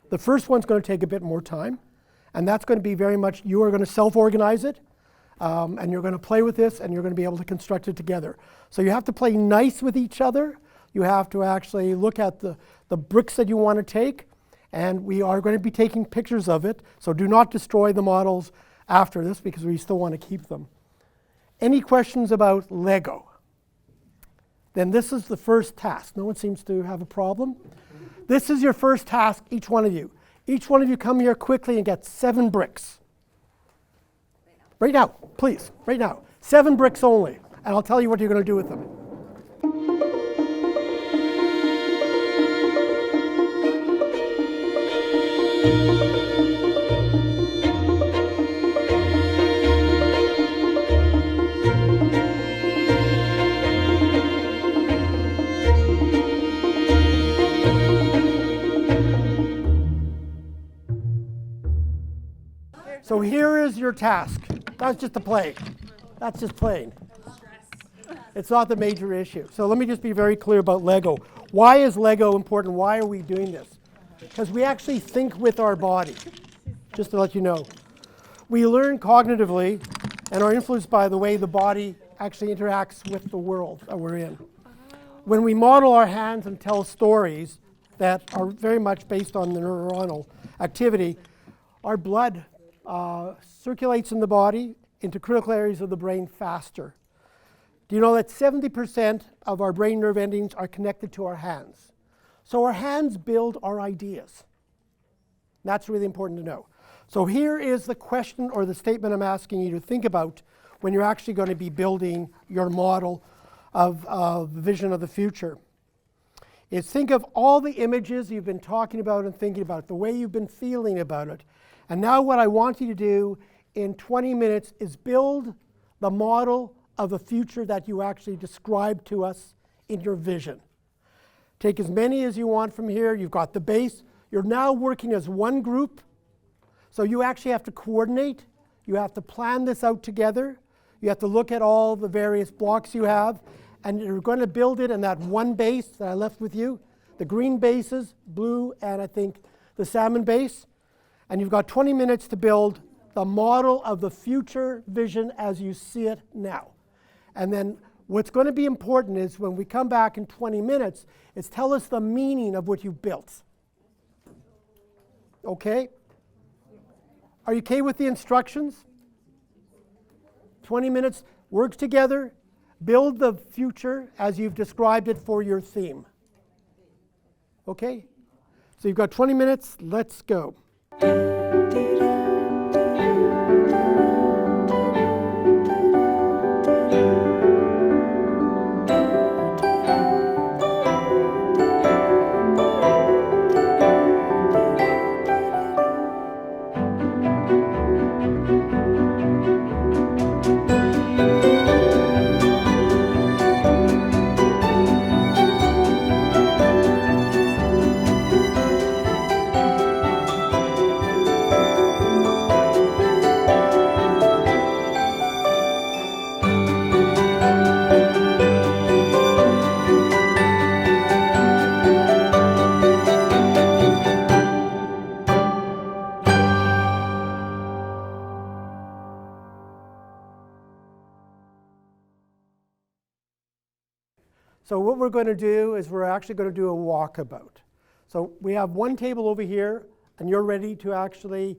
S6: The first one's going to take a bit more time. And that's going to be very much, you are going to self-organize it. And you're going to play with this and you're going to be able to construct it together. So you have to play nice with each other. You have to actually look at the bricks that you want to take. And we are going to be taking pictures of it. So do not destroy the models after this because we still want to keep them. Any questions about Lego? Then this is the first task. No one seems to have a problem. This is your first task, each one of you. Each one of you come here quickly and get 7 bricks. Right now, please, right now. 7 bricks only. And I'll tell you what you're going to do with them. So here is your task. That's just a play. That's just playing. It's not the major issue. So let me just be very clear about Lego. Why is Lego important? Why are we doing this? Because we actually think with our body, just to let you know. We learn cognitively and are influenced by the way the body actually interacts with the world that we're in. When we model our hands and tell stories that are very much based on the neuronal activity, our blood circulates in the body into critical areas of the brain faster. Do you know that 70% of our brain nerve endings are connected to our hands? So our hands build our ideas. That's really important to know. So here is the question or the statement I'm asking you to think about when you're actually going to be building your model of the vision of the future. Is think of all the images you've been talking about and thinking about, the way you've been feeling about it. And now what I want you to do in 20 minutes is build the model of the future that you actually described to us in your vision. Take as many as you want from here. You've got the base. You're now working as one group. So you actually have to coordinate. You have to plan this out together. You have to look at all the various blocks you have. And you're going to build it in that one base that I left with you. The green bases, blue, and I think the salmon base. And you've got 20 minutes to build the model of the future vision as you see it now. And then what's going to be important is when we come back in 20 minutes, is tell us the meaning of what you've built. Okay? Are you okay with the instructions? 20 minutes, work together, build the future as you've described it for your theme. Okay? So you've got 20 minutes, let's go. So what we're going to do is we're actually going to do a walkabout. So we have one table over here, and you're ready to actually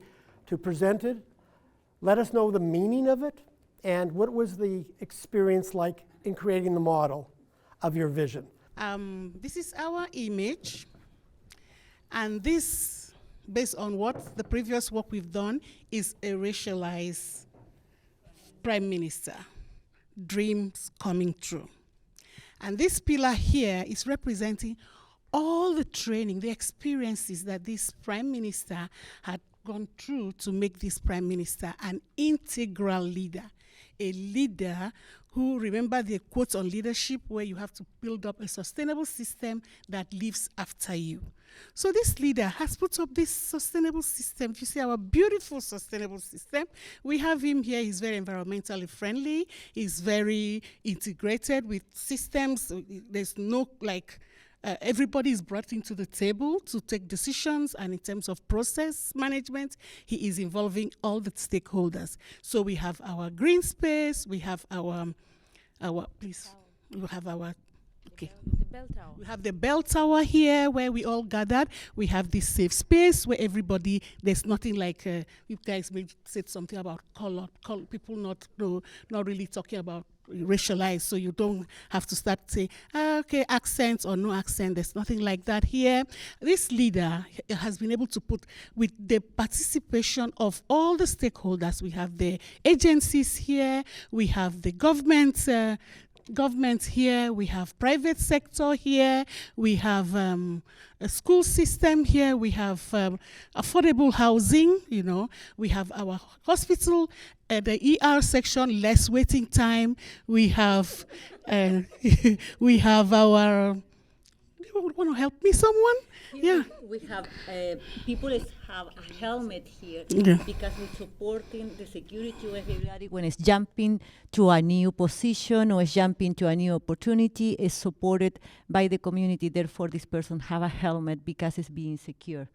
S6: present it. Let us know the meaning of it, and what was the experience like in creating the model of your vision.
S11: This is our image. And this, based on what the previous work we've done, is a racialized prime minister. Dreams coming true. And this pillar here is representing all the training, the experiences that this prime minister had gone through to make this prime minister an integral leader. A leader who, remember the quotes on leadership, where you have to build up a sustainable system that lives after you. So this leader has put up this sustainable system. You see our beautiful sustainable system. We have him here. He's very environmentally friendly. He's very integrated with systems. There's no everybody is brought into the table to take decisions, and in terms of process management, he is involving all the stakeholders. So we have our green space, we have
S20: The bell tower.
S11: We have the bell tower here where we all gathered. We have this safe space where everybody, there's nothing like, you guys may said something about color, people not really talking about racialized, so you don't have to start saying, okay, accent or no accent. There's nothing like that here. This leader has been able to put, with the participation of all the stakeholders, we have the agencies here, we have the government here, we have private sector here, we have a school system here, we have affordable housing, we have our hospital, the ER section, less waiting time, we have we have our, you want to help me, someone? Yeah.
S20: We have people have a helmet here because we're supporting the security of everybody when it's jumping to a new position or is jumping to a new opportunity is supported by the community. Therefore, this person have a helmet because it's being secure.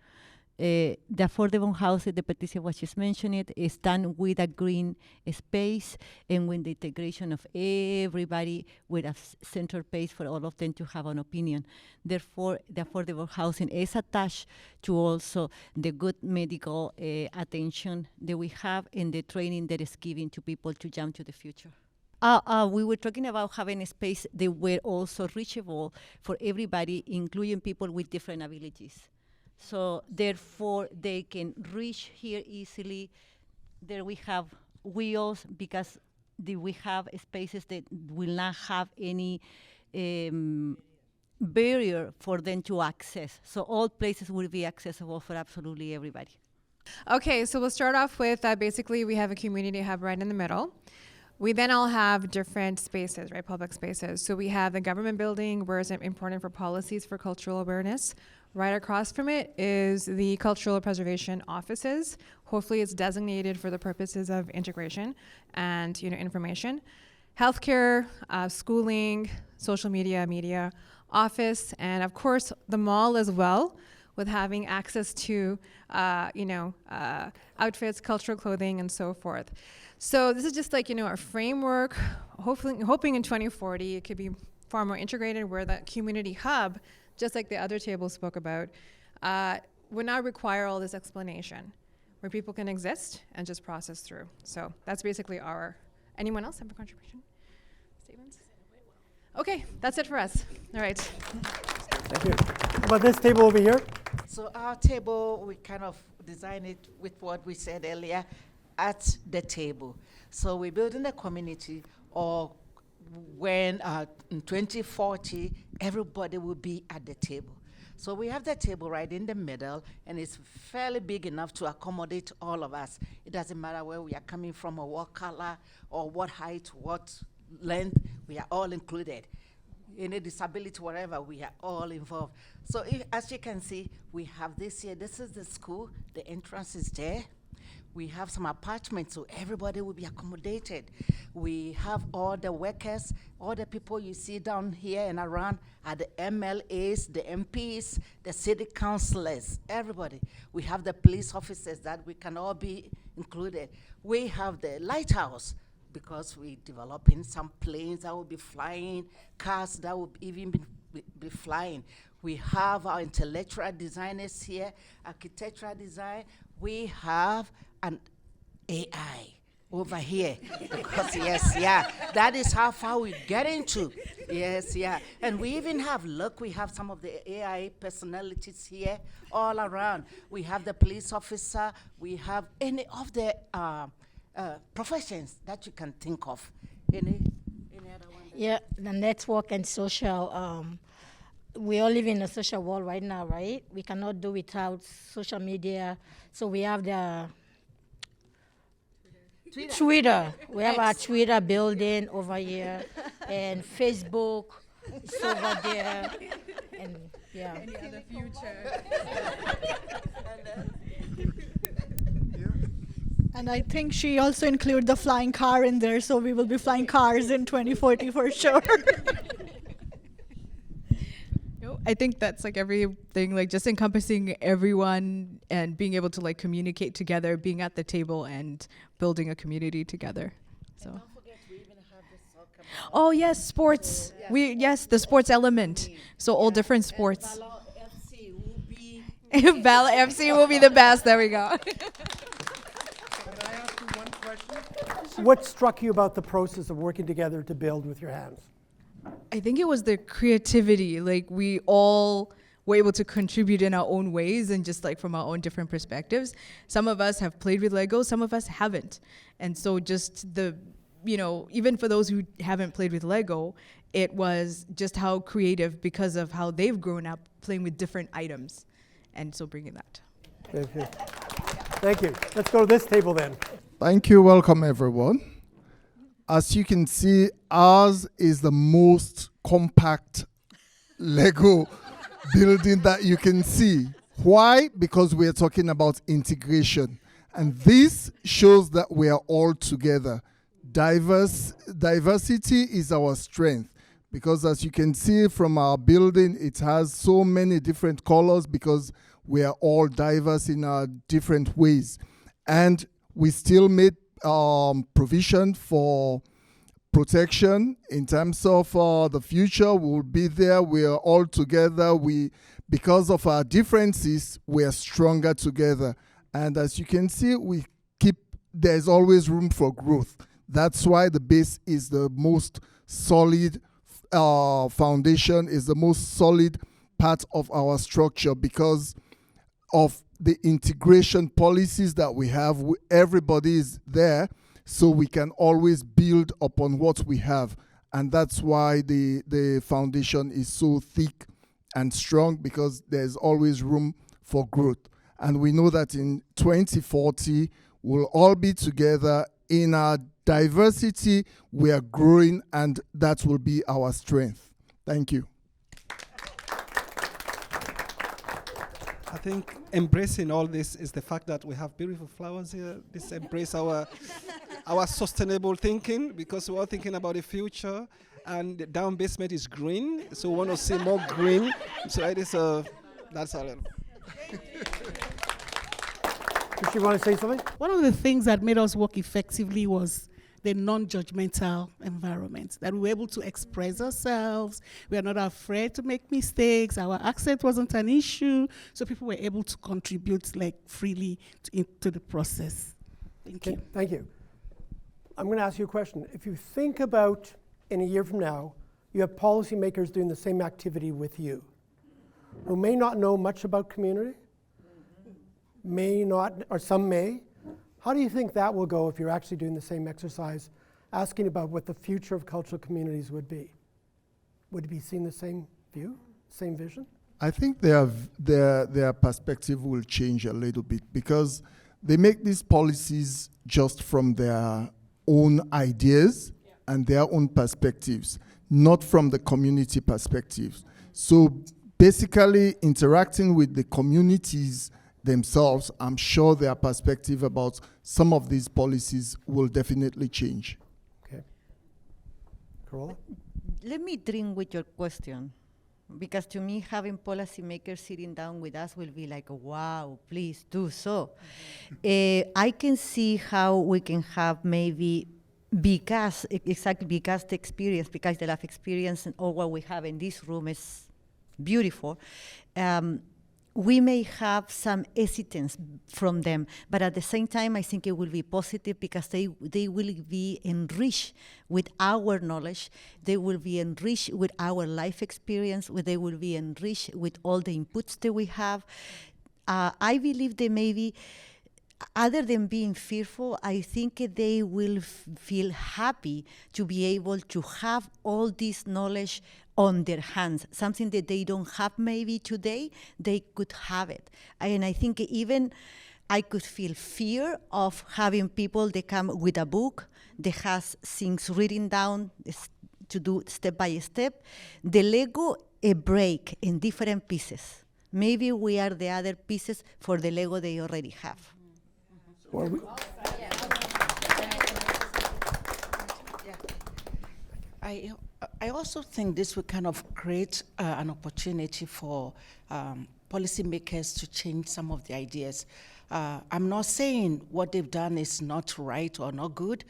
S20: The affordable housing, the Patricia was just mentioning it, is done with a green space and with the integration of everybody with a center place for all of them to have an opinion. Therefore, the affordable housing is attached to also the good medical attention that we have and the training that is given to people to jump to the future. We were talking about having a space that were also reachable for everybody, including people with different abilities. So therefore, they can reach here easily. There we have wheels because we have spaces that will not have any barrier for them to access. So all places will be accessible for absolutely everybody.
S10: Okay, so we'll start off with basically we have a community hub right in the middle. We then all have different spaces, right, public spaces. So we have the government building where it's important for policies for cultural awareness. Right across from it is the cultural preservation offices. Hopefully it's designated for the purposes of integration and information. Healthcare, schooling, social media office, and of course the mall as well, with having access to outfits, cultural clothing, and so forth. So this is just like a framework. Hoping in 2040 it could be far more integrated, where that community hub, just like the other table spoke about, would not require all this explanation, where people can exist and just process through. So that's basically anyone else have a contribution? Statements? Okay, that's it for us. All right.
S6: Thank you. How about this table over here?
S12: So our table, we kind of designed it with what we said earlier, at the table. So we're building a community, or when in 2040, everybody will be at the table. So we have the table right in the middle, and it's fairly big enough to accommodate all of us. It doesn't matter where we are coming from, or what color, or what height, what length, we are all included. Any disability, whatever, we are all involved. So as you can see, we have this here. This is the school. The entrance is there. We have some apartments, so everybody will be accommodated. We have all the workers, all the people you see down here and around are the MLAs, the MPs, the city councillors, everybody. We have the police officers that we can all be included. We have the lighthouse, because we're developing some planes that will be flying, cars that will even be flying. We have our intellectual designers here, architectural design. We have an AI over here. Because, yes, yeah, that is how far we get into. Yes, yeah. And we even have, look, we have some of the AI personalities here all around. We have the police officer, we have any of the professions that you can think of. Any other one?
S16: Yeah, the network and social. We all live in a social world right now, right? We cannot do without social media. So we have the Twitter. We have our Twitter building over here, and Facebook is over there, and yeah.
S15: Any other future?
S18: And I think she also included the flying car in there, so we will be flying cars in 2040 for sure.
S15: I think that's like everything, like just encompassing everyone and being able to like communicate together, being at the table and building a community together. So.
S12: And don't forget, we even have the soccer.
S15: Oh yes, sports. Yes, the sports element. So all different sports.
S12: FC will be
S15: Bala FC will be the best. There we go.
S2: Can I ask you one question?
S6: What struck you about the process of working together to build with your hands?
S15: I think it was the creativity. Like we all were able to contribute in our own ways and just like from our own different perspectives. Some of us have played with Lego, some of us haven't. And so just the, even for those who haven't played with Lego, it was just how creative because of how they've grown up playing with different items. And so bringing that.
S6: Thank you. Thank you. Let's go to this table then.
S19: Thank you. Welcome, everyone. As you can see, ours is the most compact Lego building that you can see. Why? Because we are talking about integration. And this shows that we are all together. Diversity is our strength. Because as you can see from our building, it has so many different colors because we are all diverse in our different ways. And we still made provision for protection in terms of the future. We will be there. We are all together. Because of our differences, we are stronger together. And as you can see, there's always room for growth. That's why the base is the most solid foundation, is the most solid part of our structure because of the integration policies that we have. Everybody is there, so we can always build upon what we have. And that's why the foundation is so thick and strong, because there's always room for growth. And we know that in 2040, we'll all be together. In our diversity, we are growing, and that will be our strength. Thank you.
S13: I think embracing all this is the fact that we have beautiful flowers here. This embrace our sustainable thinking, because we're all thinking about the future, and the down basement is green, so we want to see more green. So that's all.
S6: Does she want to say something?
S11: One of the things that made us work effectively was the non-judgmental environment, that we were able to express ourselves. We are not afraid to make mistakes. Our accent wasn't an issue, so people were able to contribute freely into the process. Thank you.
S6: Thank you. I'm going to ask you a question. If you think about in a year from now, you have policymakers doing the same activity with you, who may not know much about community, may not, or some may. How do you think that will go if you're actually doing the same exercise, asking about what the future of cultural communities would be? Would it be seen the same view, same vision?
S19: I think their perspective will change a little bit, because they make these policies just from their own ideas and their own perspectives, not from the community perspectives. So basically interacting with the communities themselves, I'm sure their perspective about some of these policies will definitely change.
S6: Okay. Carola?
S20: Let me drink with your question, because to me, having policymakers sitting down with us will be like, wow, please do so. I can see how we can have maybe, because the experience, because the life experience and all what we have in this room is beautiful. we may have some hesitance from them, but at the same time, I think it will be positive because they will be enriched with our knowledge, they will be enriched with our life experience, they will be enriched with all the inputs that we have. I believe they may be, other than being fearful, I think they will feel happy to be able to have all this knowledge on their hands, something that they don't have maybe today, they could have it. And I think even I could feel fear of having people that come with a book that has things written down to do step by step. The Lego, a break in different pieces. Maybe we are the other pieces for the Lego they already have.
S12: I also think this will kind of create an opportunity for policymakers to change some of the ideas. I'm not saying what they've done is not right or not good.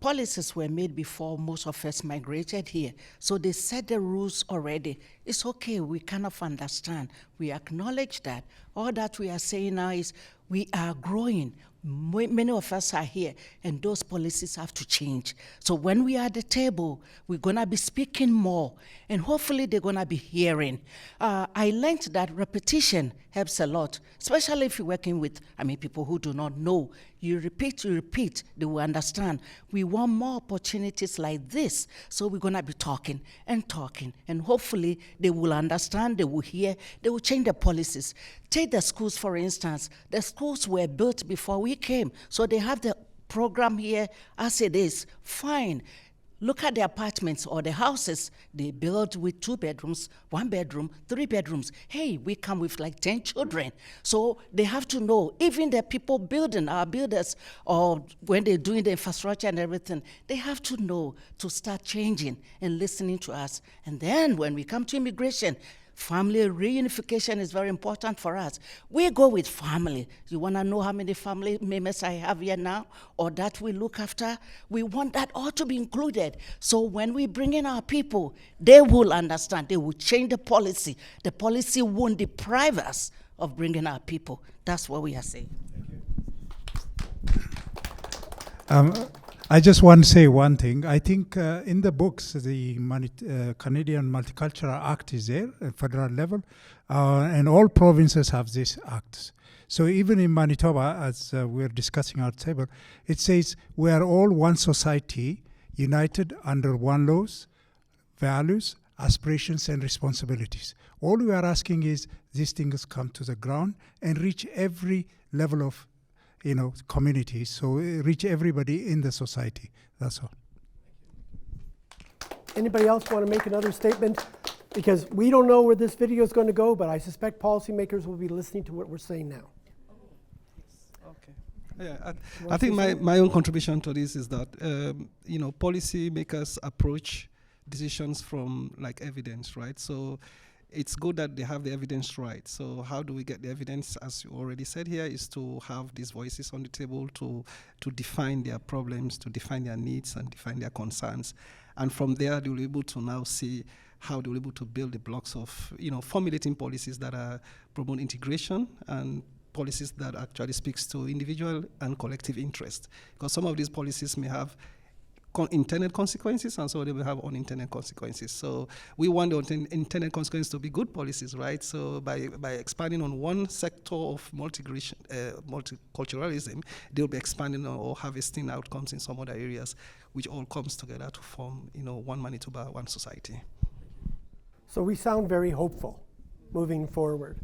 S12: Policies were made before most of us migrated here. So they set the rules already. It's okay, we kind of understand. We acknowledge that. All that we are saying now is we are growing. Many of us are here, and those policies have to change. So when we are at the table, we're going to be speaking more, and hopefully they're going to be hearing. I learned that repetition helps a lot, especially if you're working with, people who do not know. You repeat, they will understand. We want more opportunities like this, so we're going to be talking, and hopefully they will understand, they will hear, they will change the policies. Take the schools, for instance. The schools were built before we came, so they have the program here as it is. Fine. Look at the apartments or the houses they build with 2 bedrooms, 1 bedroom, 3 bedrooms. Hey, we come with like 10 children. So they have to know, even the people building, our builders, or when they're doing the infrastructure and everything, they have to know to start changing and listening to us. And then when we come to immigration, family reunification is very important for us. We go with family. You want to know how many family members I have here now, or that we look after? We want that all to be included. So when we bring in our people, they will understand. They will change the policy. The policy won't deprive us of bringing our people. That's what we are saying.
S17: I just want to say one thing. I think in the books, the Canadian Multicultural Act is there at federal level, and all provinces have these acts. So even in Manitoba, as we're discussing our table, it says we are all one society, united under one laws, values, aspirations, and responsibilities. All we are asking is these things come to the ground and reach every level of communities, so reach everybody in the society. That's all.
S6: Anybody else want to make another statement? Because we don't know where this video is going to go, but I suspect policymakers will be listening to what we're saying now.
S13: Okay. Yeah, I think my own contribution to this is that policymakers approach decisions from evidence, right? So it's good that they have the evidence right. So how do we get the evidence? As you already said here, is to have these voices on the table to define their problems, to define their needs, and define their concerns. And from there, they'll be able to now see how they'll be able to build the blocks of, formulating policies that are promote integration and policies that actually speaks to individual and collective interest. Because some of these policies may have intended consequences, and so they will have unintended consequences. So we want the intended consequences to be good policies, right? So by expanding on one sector of multiculturalism, they'll be expanding or harvesting outcomes in some other areas, which all comes together to form, one Manitoba, one society.
S6: So we sound very hopeful moving forward.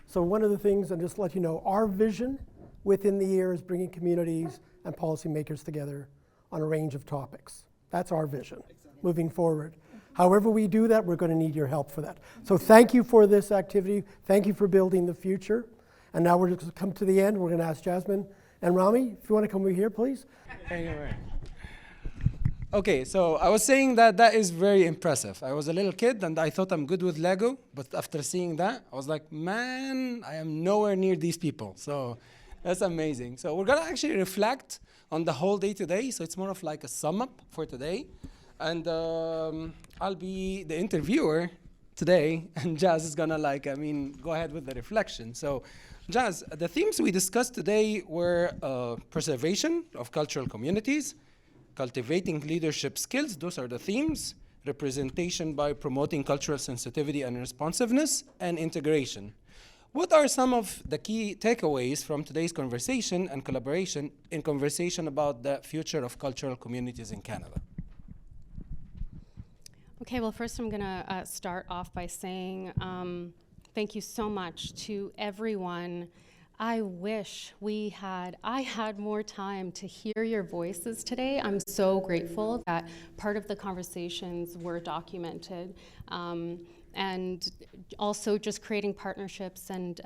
S6: So one of the things, and just to let you know, our vision within the year is bringing communities and policymakers together on a range of topics. That's our vision moving forward. However we do that, we're going to need your help for that. So thank you for this activity. Thank you for building the future. And now we're going to come to the end. We're going to ask Jasmine and Rami, if you want to come over here, please.
S2: Okay, so I was saying that is very impressive. I was a little kid and I thought I'm good with Lego, but after seeing that, I was like, man, I am nowhere near these people. So that's amazing. So we're going to actually reflect on the whole day today, so it's more of like a sum up for today. And I'll be the interviewer today, and Jazz is gonna go ahead with the reflection. So, Jazz, the themes we discussed today were preservation of cultural communities, cultivating leadership skills, those are the themes, representation by promoting cultural sensitivity and responsiveness, and integration. What are some of the key takeaways from today's conversation and collaboration in conversation about the future of cultural communities in Canada?
S3: Okay, well, first I'm gonna start off by saying thank you so much to everyone. I wish I had more time to hear your voices today. I'm so grateful that part of the conversations were documented. And also just creating partnerships and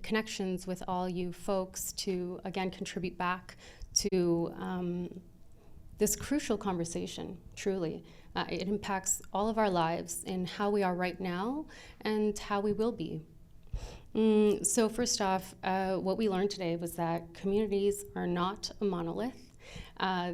S3: connections with all you folks to, again, contribute back to this crucial conversation, truly. It impacts all of our lives in how we are right now and how we will be. So first off, what we learned today was that communities are not a monolith.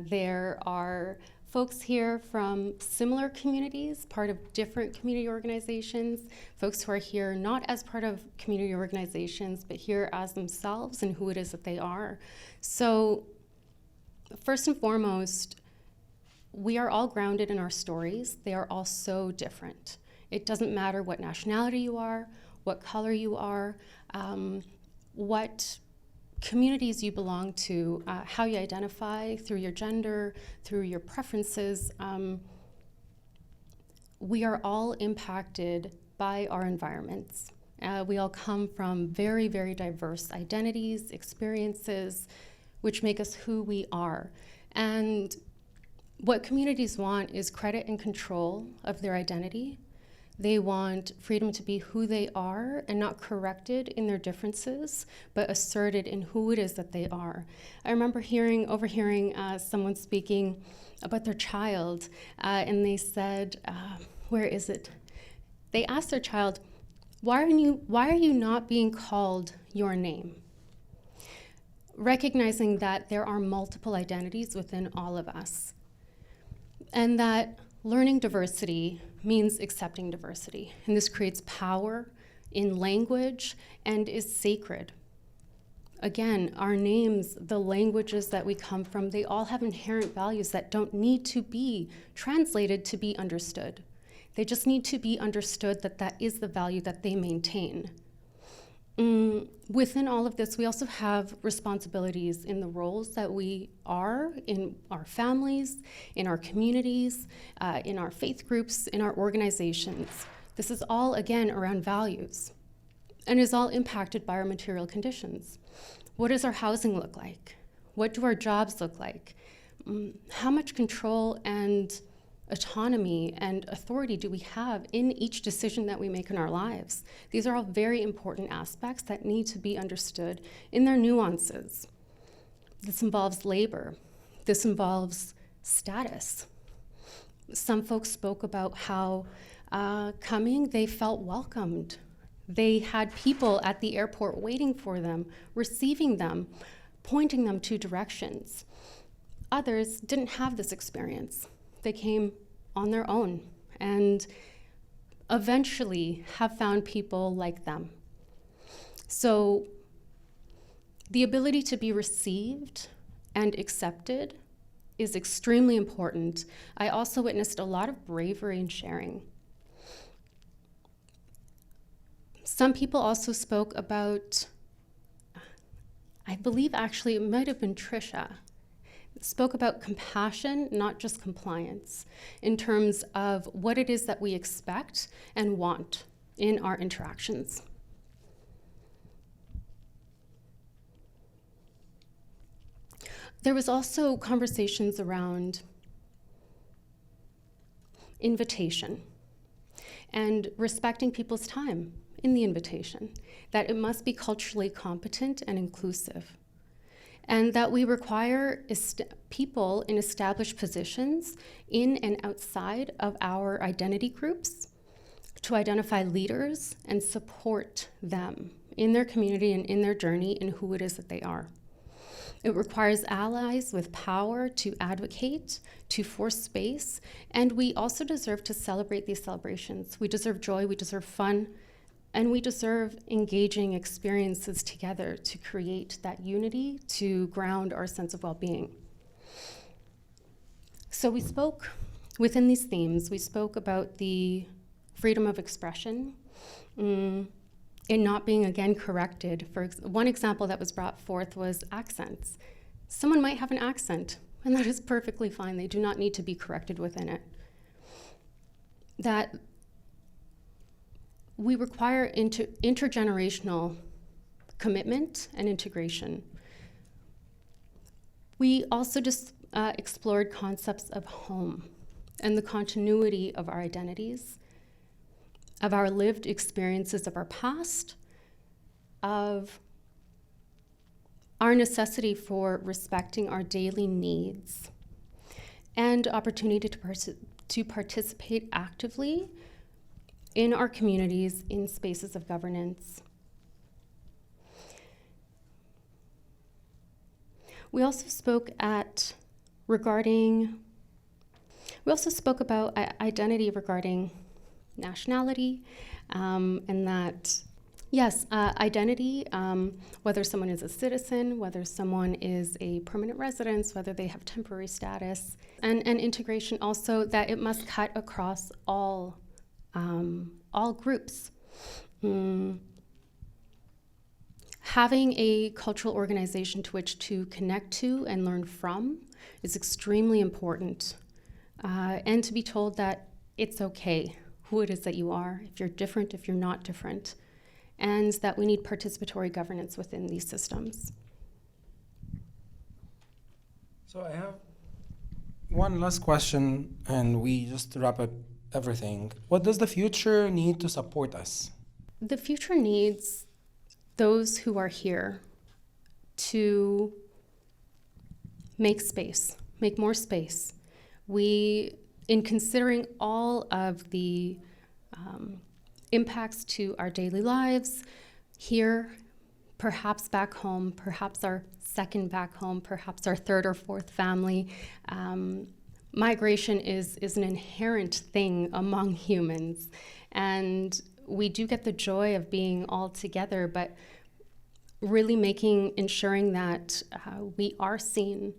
S3: There are folks here from similar communities, part of different community organizations, folks who are here not as part of community organizations, but here as themselves and who it is that they are. So first and foremost, we are all grounded in our stories. They are all so different. It doesn't matter what nationality you are, what color you are, what communities you belong to, how you identify through your gender, through your preferences. We are all impacted by our environments. We all come from very, very diverse identities, experiences, which make us who we are. And what communities want is credit and control of their identity. They want freedom to be who they are and not corrected in their differences, but asserted in who it is that they are. I remember overhearing someone speaking about their child, and they said, where is it? They asked their child, why are you not being called your name? Recognizing that there are multiple identities within all of us, and that learning diversity means accepting diversity. And this creates power in language and is sacred. Again, our names, the languages that we come from, they all have inherent values that don't need to be translated to be understood. They just need to be understood that that is the value that they maintain. Within all of this, we also have responsibilities in the roles that we are in our families, in our communities, in our faith groups, in our organizations. This is all, again, around values and is all impacted by our material conditions. What does our housing look like? What do our jobs look like? How much control and autonomy and authority do we have in each decision that we make in our lives? These are all very important aspects that need to be understood in their nuances. This involves labor. This involves status. Some folks spoke about how coming, they felt welcomed. They had people at the airport waiting for them, receiving them, pointing them to directions. Others didn't have this experience. They came on their own and eventually have found people like them. So the ability to be received and accepted is extremely important. I also witnessed a lot of bravery in sharing. Some people also spoke about, I believe actually it might have been Trisha, spoke about compassion, not just compliance, in terms of what it is that we expect and want in our interactions. There was also conversations around invitation and respecting people's time in the invitation, that it must be culturally competent and inclusive, and that we require people in established positions in and outside of our identity groups to identify leaders and support them in their community and in their journey and who it is that they are. It requires allies with power to advocate, to force space, and we also deserve to celebrate these celebrations. We deserve joy, we deserve fun, and we deserve engaging experiences together to create that unity, to ground our sense of well-being. So we spoke, within these themes, we spoke about the freedom of expression, in not being again corrected. One example that was brought forth was accents. Someone might have an accent, and that is perfectly fine. They do not need to be corrected within it. That we require intergenerational commitment and integration. We also just explored concepts of home and the continuity of our identities, of our lived experiences of our past, of our necessity for respecting our daily needs, and opportunity to participate actively in our communities, in spaces of governance. We also spoke about identity regarding nationality, and that, yes, identity, whether someone is a citizen, whether someone is a permanent resident, whether they have temporary status, and integration also, that it must cut across all groups. Having a cultural organization to which to connect to and learn from is extremely important, and to be told that it's okay who it is that you are, if you're different, if you're not different, and that we need participatory governance within these systems.
S2: So I have one last question, and we just wrap up everything. What does the future need to support us?
S3: The future needs those who are here to make space, make more space. In considering all of the impacts to our daily lives, here, perhaps back home, perhaps our second back home, perhaps our third or fourth family, migration is an inherent thing among humans. And we do get the joy of being all together, but really ensuring that we are seen,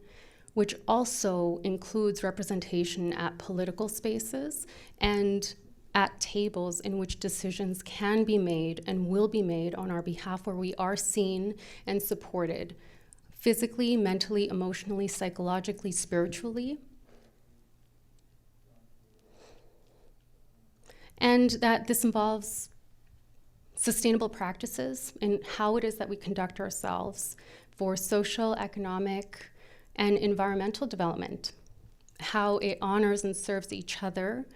S3: which also includes representation at political spaces and at tables in which decisions can be made and will be made on our behalf, where we are seen and supported physically, mentally, emotionally, psychologically, spiritually. And that this involves sustainable practices in how it is that we conduct ourselves for social, economic, and environmental development, how it honors and serves each other,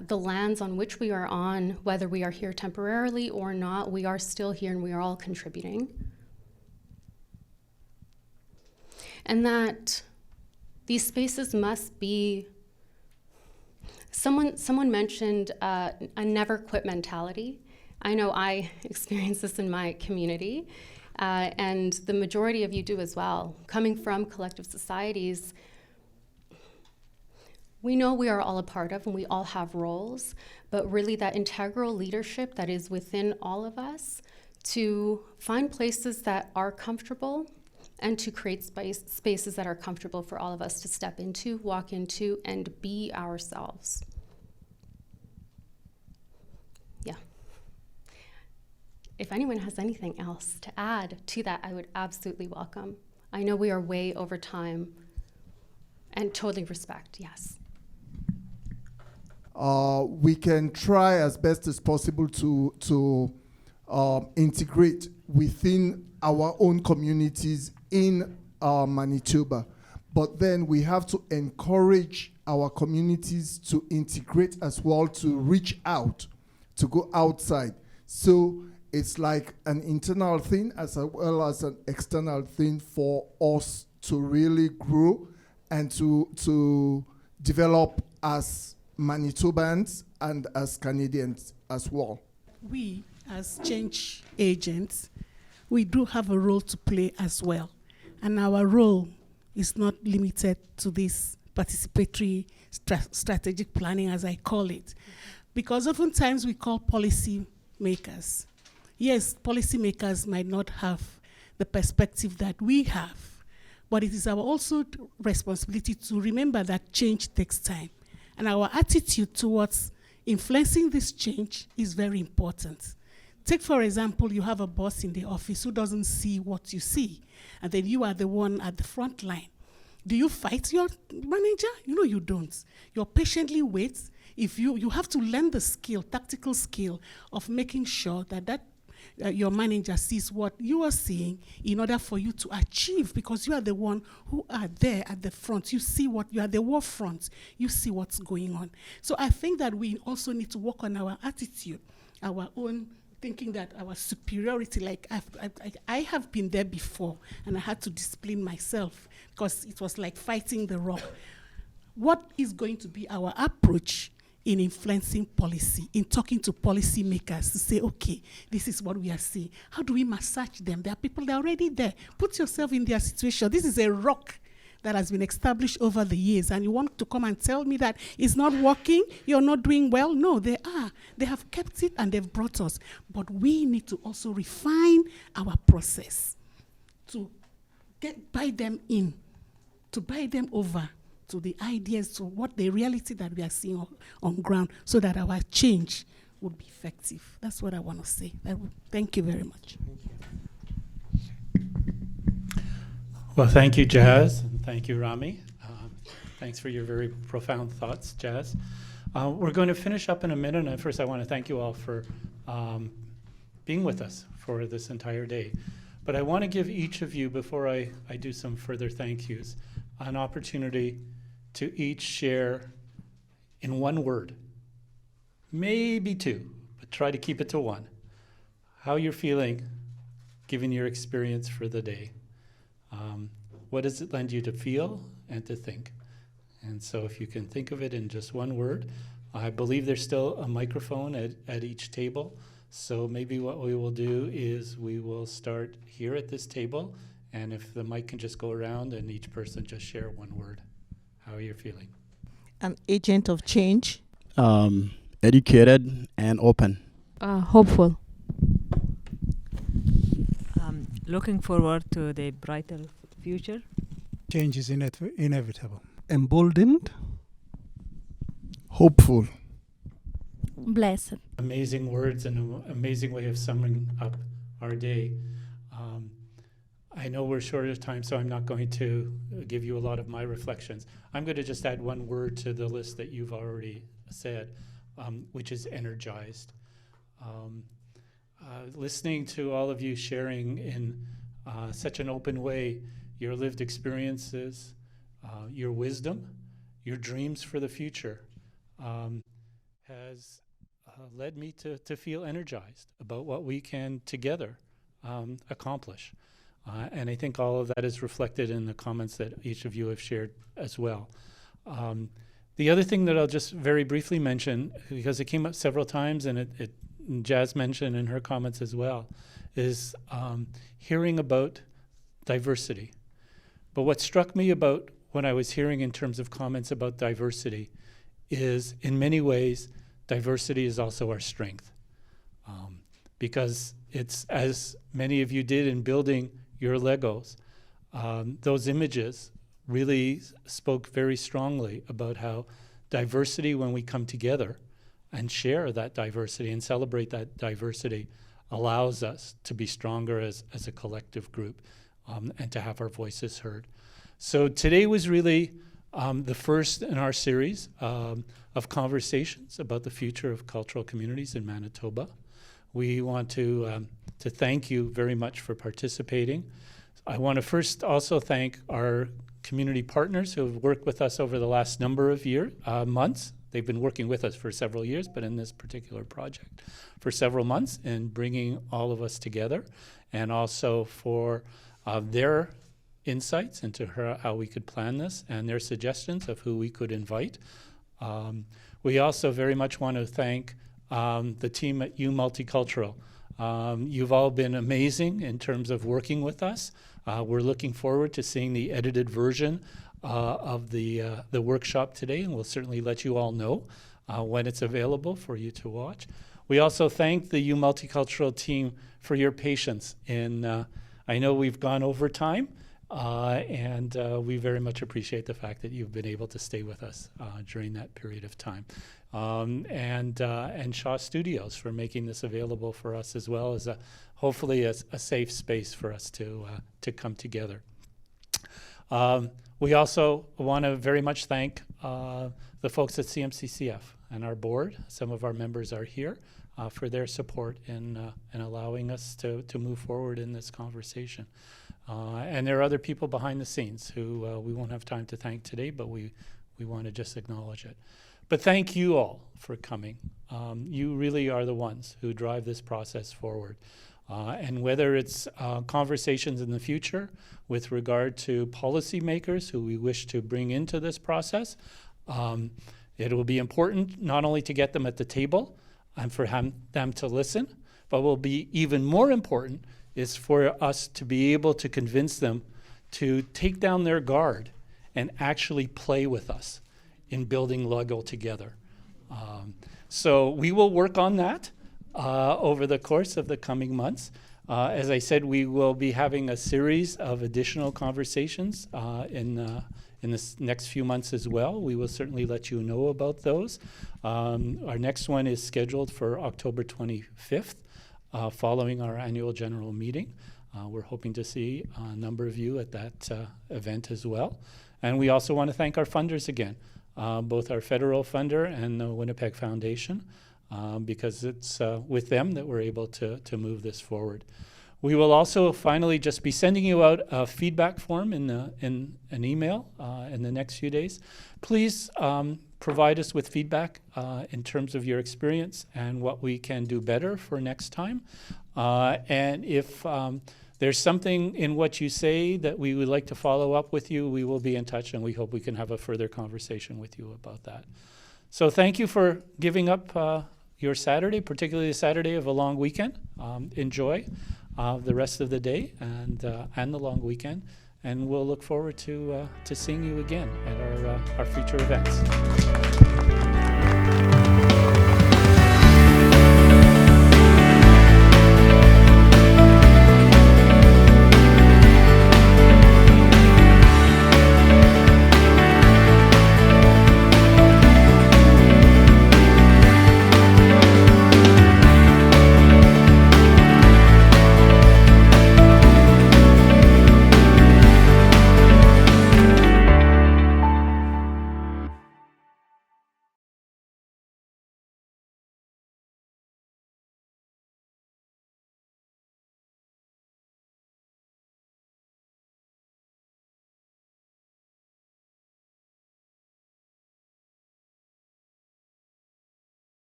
S3: the lands on which we are on, whether we are here temporarily or not, we are still here and we are all contributing. And that these spaces must be, someone mentioned a never quit mentality. I know I experience this in my community, and the majority of you do as well. Coming from collective societies, we know we are all a part of and we all have roles, but really that integral leadership that is within all of us to find places that are comfortable and to create spaces that are comfortable for all of us to step into, walk into, and be ourselves. Yeah. If anyone has anything else to add to that, I would absolutely welcome. I know we are way over time, and totally respect, yes.
S19: We can try as best as possible to integrate within our own communities in Manitoba. But then we have to encourage our communities to integrate as well, to reach out, to go outside. So it's like an internal thing as well as an external thing for us to really grow and to develop as Manitobans and as Canadians as well.
S11: We, as change agents, we do have a role to play as well. And our role is not limited to this participatory strategic planning, as I call it. Because oftentimes we call policy makers. Yes, policy makers might not have the perspective that we have, but it is our also responsibility to remember that change takes time. And our attitude towards influencing this change is very important. Take, for example, you have a boss in the office who doesn't see what you see, and then you are the one at the front line. Do you fight your manager? You don't. You patiently wait. If you have to learn the skill, tactical skill of making sure that your manager sees what you are seeing in order for you to achieve, because you are the one who are there at the front. You see you are the war front. You see what's going on. So I think that we also need to work on our attitude, our own thinking that our superiority, like I have been there before, and I had to discipline myself because it was like fighting the rock. What is going to be our approach in influencing policy, in talking to policy makers to say, okay, this is what we are seeing. How do we massage them? There are people that are already there. Put yourself in their situation. This is a rock that has been established over the years, and you want to come and tell me that it's not working, you're not doing well? No, they are. They have kept it and they've brought us. But we need to also refine our process to buy them in, to buy them over to the ideas, to what the reality that we are seeing on ground, so that our change would be effective. That's what I want to say. Thank you very much.
S7: Well, thank you, Jazz, and thank you, Rami. Thanks for your very profound thoughts, Jazz. We're going to finish up in a minute, and first I want to thank you all for being with us for this entire day. But I want to give each of you, before I do some further thank yous, an opportunity to each share in one word, maybe two, but try to keep it to one, how you're feeling given your experience for the day. What does it lend you to feel and to think? And so if you can think of it in just one word, I believe there's still a microphone at each table. So maybe what we will do is we will start here at this table, and if the mic can just go around and each person just share one word, how you're feeling.
S9: An agent of change.
S21: Educated and open.
S4: Hopeful. Looking forward to the brighter future.
S17: Change is inevitable.
S13: Emboldened.
S19: Hopeful.
S18: Blessed.
S7: Amazing words and an amazing way of summing up our day. I know we're short of time, so I'm not going to give you a lot of my reflections. I'm going to just add one word to the list that you've already said, which is energized. Listening to all of you sharing in such an open way your lived experiences, your wisdom, your dreams for the future has led me to feel energized about what we can together accomplish. And I think all of that is reflected in the comments that each of you have shared as well. The other thing that I'll just very briefly mention, because it came up several times and Jazz mentioned in her comments as well, is hearing about diversity. But what struck me about when I was hearing in terms of comments about diversity is, in many ways, diversity is also our strength. Because it's, as many of you did in building your Legos, those images really spoke very strongly about how diversity, when we come together and share that diversity and celebrate that diversity, allows us to be stronger as a collective group and to have our voices heard. So today was really the first in our series of conversations about the future of cultural communities in Manitoba. We want to thank you very much for participating. I want to first also thank our community partners who have worked with us over the last number of months. They've been working with us for several years, but in this particular project for several months, in bringing all of us together, and also for their insights into how we could plan this and their suggestions of who we could invite. We also very much want to thank the team at Multicultural You've all been amazing in terms of working with us. We're looking forward to seeing the edited version of the workshop today, and we'll certainly let you all know when it's available for you to watch. We also thank the Multicultural team for your patience. I know we've gone over time, and we very much appreciate the fact that you've been able to stay with us during that period of time. And Shaw Studios for making this available for us, as well as hopefully a safe space for us to come together. We also want to very much thank the folks at CMCCF and our board. Some of our members are here for their support in allowing us to move forward in this conversation. And there are other people behind the scenes who we won't have time to thank today, but we want to just acknowledge it. But thank you all for coming. You really are the ones who drive this process forward. And whether it's conversations in the future with regard to policymakers who we wish to bring into this process, it will be important not only to get them at the table and for them to listen, but will be even more important is for us to be able to convince them to take down their guard and actually play with us in building Lego together. So we will work on that over the course of the coming months. As I said, we will be having a series of additional conversations in the next few months as well. We will certainly let you know about those. Our next one is scheduled for October 25th, following our annual general meeting. We're hoping to see a number of you at that event as well. And we also want to thank our funders again, both our federal funder and the Winnipeg Foundation, because it's with them that we're able to move this forward. We will also finally just be sending you out a feedback form in an email in the next few days. Please provide us with feedback in terms of your experience and what we can do better for next time. And if there's something in what you say that we would like to follow up with you, we will be in touch, and we hope we can have a further conversation with you about that. So thank you for giving up your Saturday, particularly the Saturday of a long weekend. Enjoy the rest of the day and the long weekend, and we'll look forward to seeing you again at our future events.